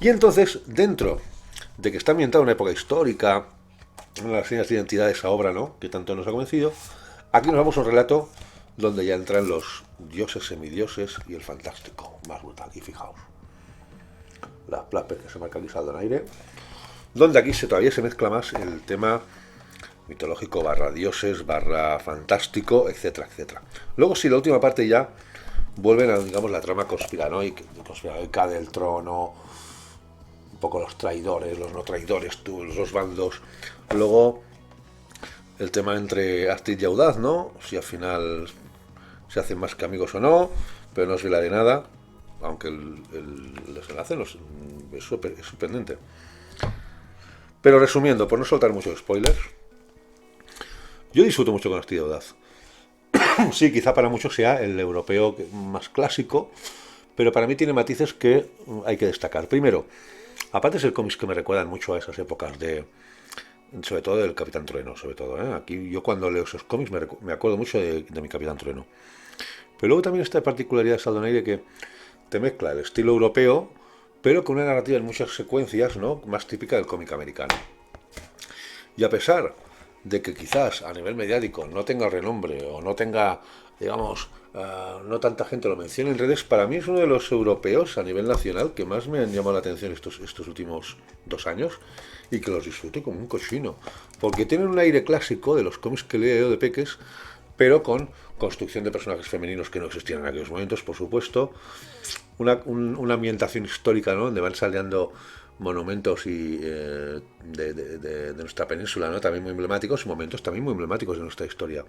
Y entonces, dentro de que está ambientada una época histórica, una de las señas de identidad de esa obra, ¿no?, que tanto nos ha convencido, aquí nos vamos a un relato donde ya entran los dioses, semidioses y el fantástico más brutal. Y fijaos, la Plapper que se marca aquí saldo en aire, donde aquí todavía se mezcla más el tema mitológico barra dioses, barra fantástico, etcétera, etcétera. Luego sí, la última parte ya vuelven a, digamos, la trama conspiranoica del trono, un poco los traidores, los no traidores, los bandos. Luego el tema entre Astrid y Audaz, ¿no? Si al final se hacen más que amigos o no, pero no os revelaré nada, aunque el desenlace es sorprendente. Pero resumiendo, por no soltar muchos spoilers, yo disfruto mucho con Astrid y Audaz. Sí, quizá para muchos sea el europeo más clásico, pero para mí tiene matices que hay que destacar. Primero, aparte de ser cómics que me recuerdan mucho a esas épocas sobre todo del Capitán Trueno, sobre todo, ¿eh? Aquí yo cuando leo esos cómics me acuerdo mucho de mi Capitán Trueno. Pero luego también esta particularidad de Saldonaire que te mezcla el estilo europeo, pero con una narrativa en muchas secuencias, ¿no?, más típica del cómic americano. Y a pesar de que quizás a nivel mediático no tenga renombre o no tenga, digamos, no tanta gente lo menciona en redes, para mí es uno de los europeos a nivel nacional que más me han llamado la atención estos últimos 2 años y que los disfruto como un cochino, porque tienen un aire clásico de los cómics que leo de peques, pero con construcción de personajes femeninos que no existían en aquellos momentos, por supuesto, una ambientación histórica, ¿no?, donde van saliendo monumentos de nuestra península, ¿no?, también muy emblemáticos, y momentos también muy emblemáticos de nuestra historia.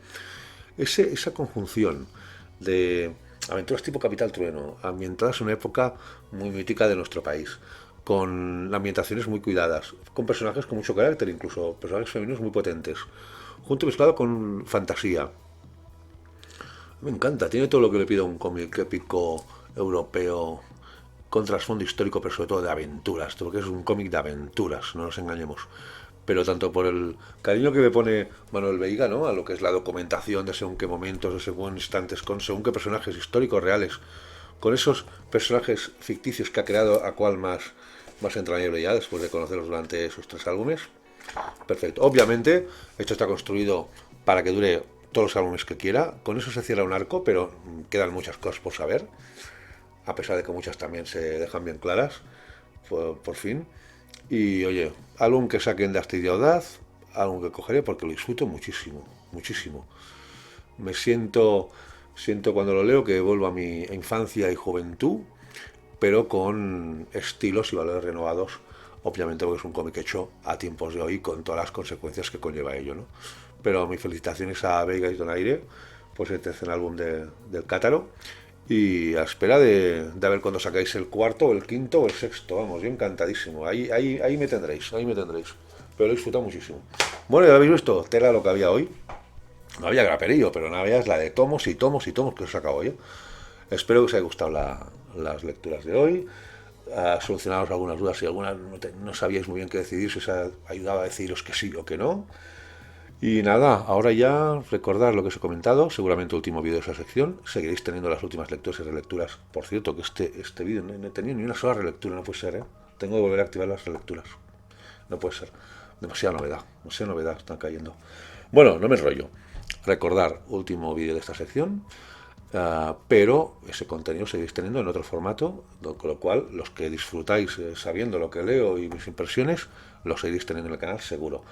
Esa conjunción de aventuras tipo Capital Trueno, ambientadas en una época muy mítica de nuestro país, con ambientaciones muy cuidadas, con personajes con mucho carácter, incluso personajes femeninos muy potentes, junto mezclado con fantasía. Me encanta, tiene todo lo que le pido a un cómic épico europeo con trasfondo histórico, pero sobre todo de aventuras, porque es un cómic de aventuras, no nos engañemos. Pero tanto por el cariño que le pone Manuel Veiga, ¿no?, a lo que es la documentación de según qué momentos, de según instantes, con según qué personajes históricos reales, con esos personajes ficticios que ha creado, a cual más entrañable ya después de conocerlos durante esos 3 álbumes. Perfecto. Obviamente, esto está construido para que dure todos los álbumes que quiera. Con eso se cierra un arco, pero quedan muchas cosas por saber, a pesar de que muchas también se dejan bien claras, por fin. Y oye, álbum que saquen de Astrid y Audaz, álbum que cogeré porque lo disfruto muchísimo, muchísimo. Me siento Siento cuando lo leo que vuelvo a mi infancia y juventud, pero con estilos y valores renovados, obviamente porque es un cómic hecho a tiempos de hoy con todas las consecuencias que conlleva ello, ¿no? Pero mis felicitaciones a Veiga y Donaire por el tercer álbum del Cátaro, y a espera de ver cuando sacáis el cuarto, o el quinto o el sexto. Vamos, yo encantadísimo. Ahí me tendréis, ahí me tendréis. Pero lo he disfrutado muchísimo. Bueno, ya habéis visto, tela lo que había hoy. No había graperillo, pero no había la de tomos y tomos y tomos que os he sacado hoy. Espero que os haya gustado las lecturas de hoy. Solucionaros algunas dudas si algunas no sabíais muy bien qué decidir, si os ha ayudado a deciros que sí o que no. Y nada, ahora ya recordad lo que os he comentado, seguramente último vídeo de esa sección. Seguiréis teniendo las últimas lecturas y relecturas. Por cierto, que este vídeo no he tenido ni una sola relectura, no puede ser, ¿eh? Tengo que volver a activar las relecturas. No puede ser. Demasiada novedad están cayendo. Bueno, no me enrollo. Recordar, último vídeo de esta sección, pero ese contenido seguiréis teniendo en otro formato, con lo cual los que disfrutáis sabiendo lo que leo y mis impresiones, lo seguiréis teniendo en el canal seguro.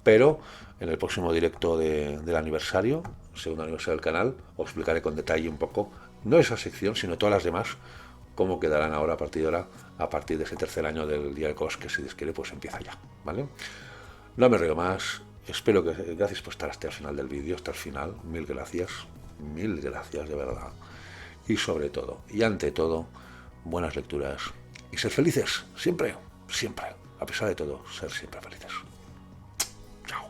Pero en el próximo directo del aniversario, segundo aniversario del canal, os explicaré con detalle un poco, no esa sección, sino todas las demás, cómo quedarán ahora a partir de ahora, a partir de ese tercer año del Diario de Kovacs, que si Dios quiere, pues empieza ya, ¿vale? No me río más. Espero que, gracias por estar hasta el final del vídeo, hasta el final. Mil gracias de verdad. Y sobre todo, y ante todo, buenas lecturas. Y ser felices, siempre, siempre. A pesar de todo, ser siempre felices. Chao.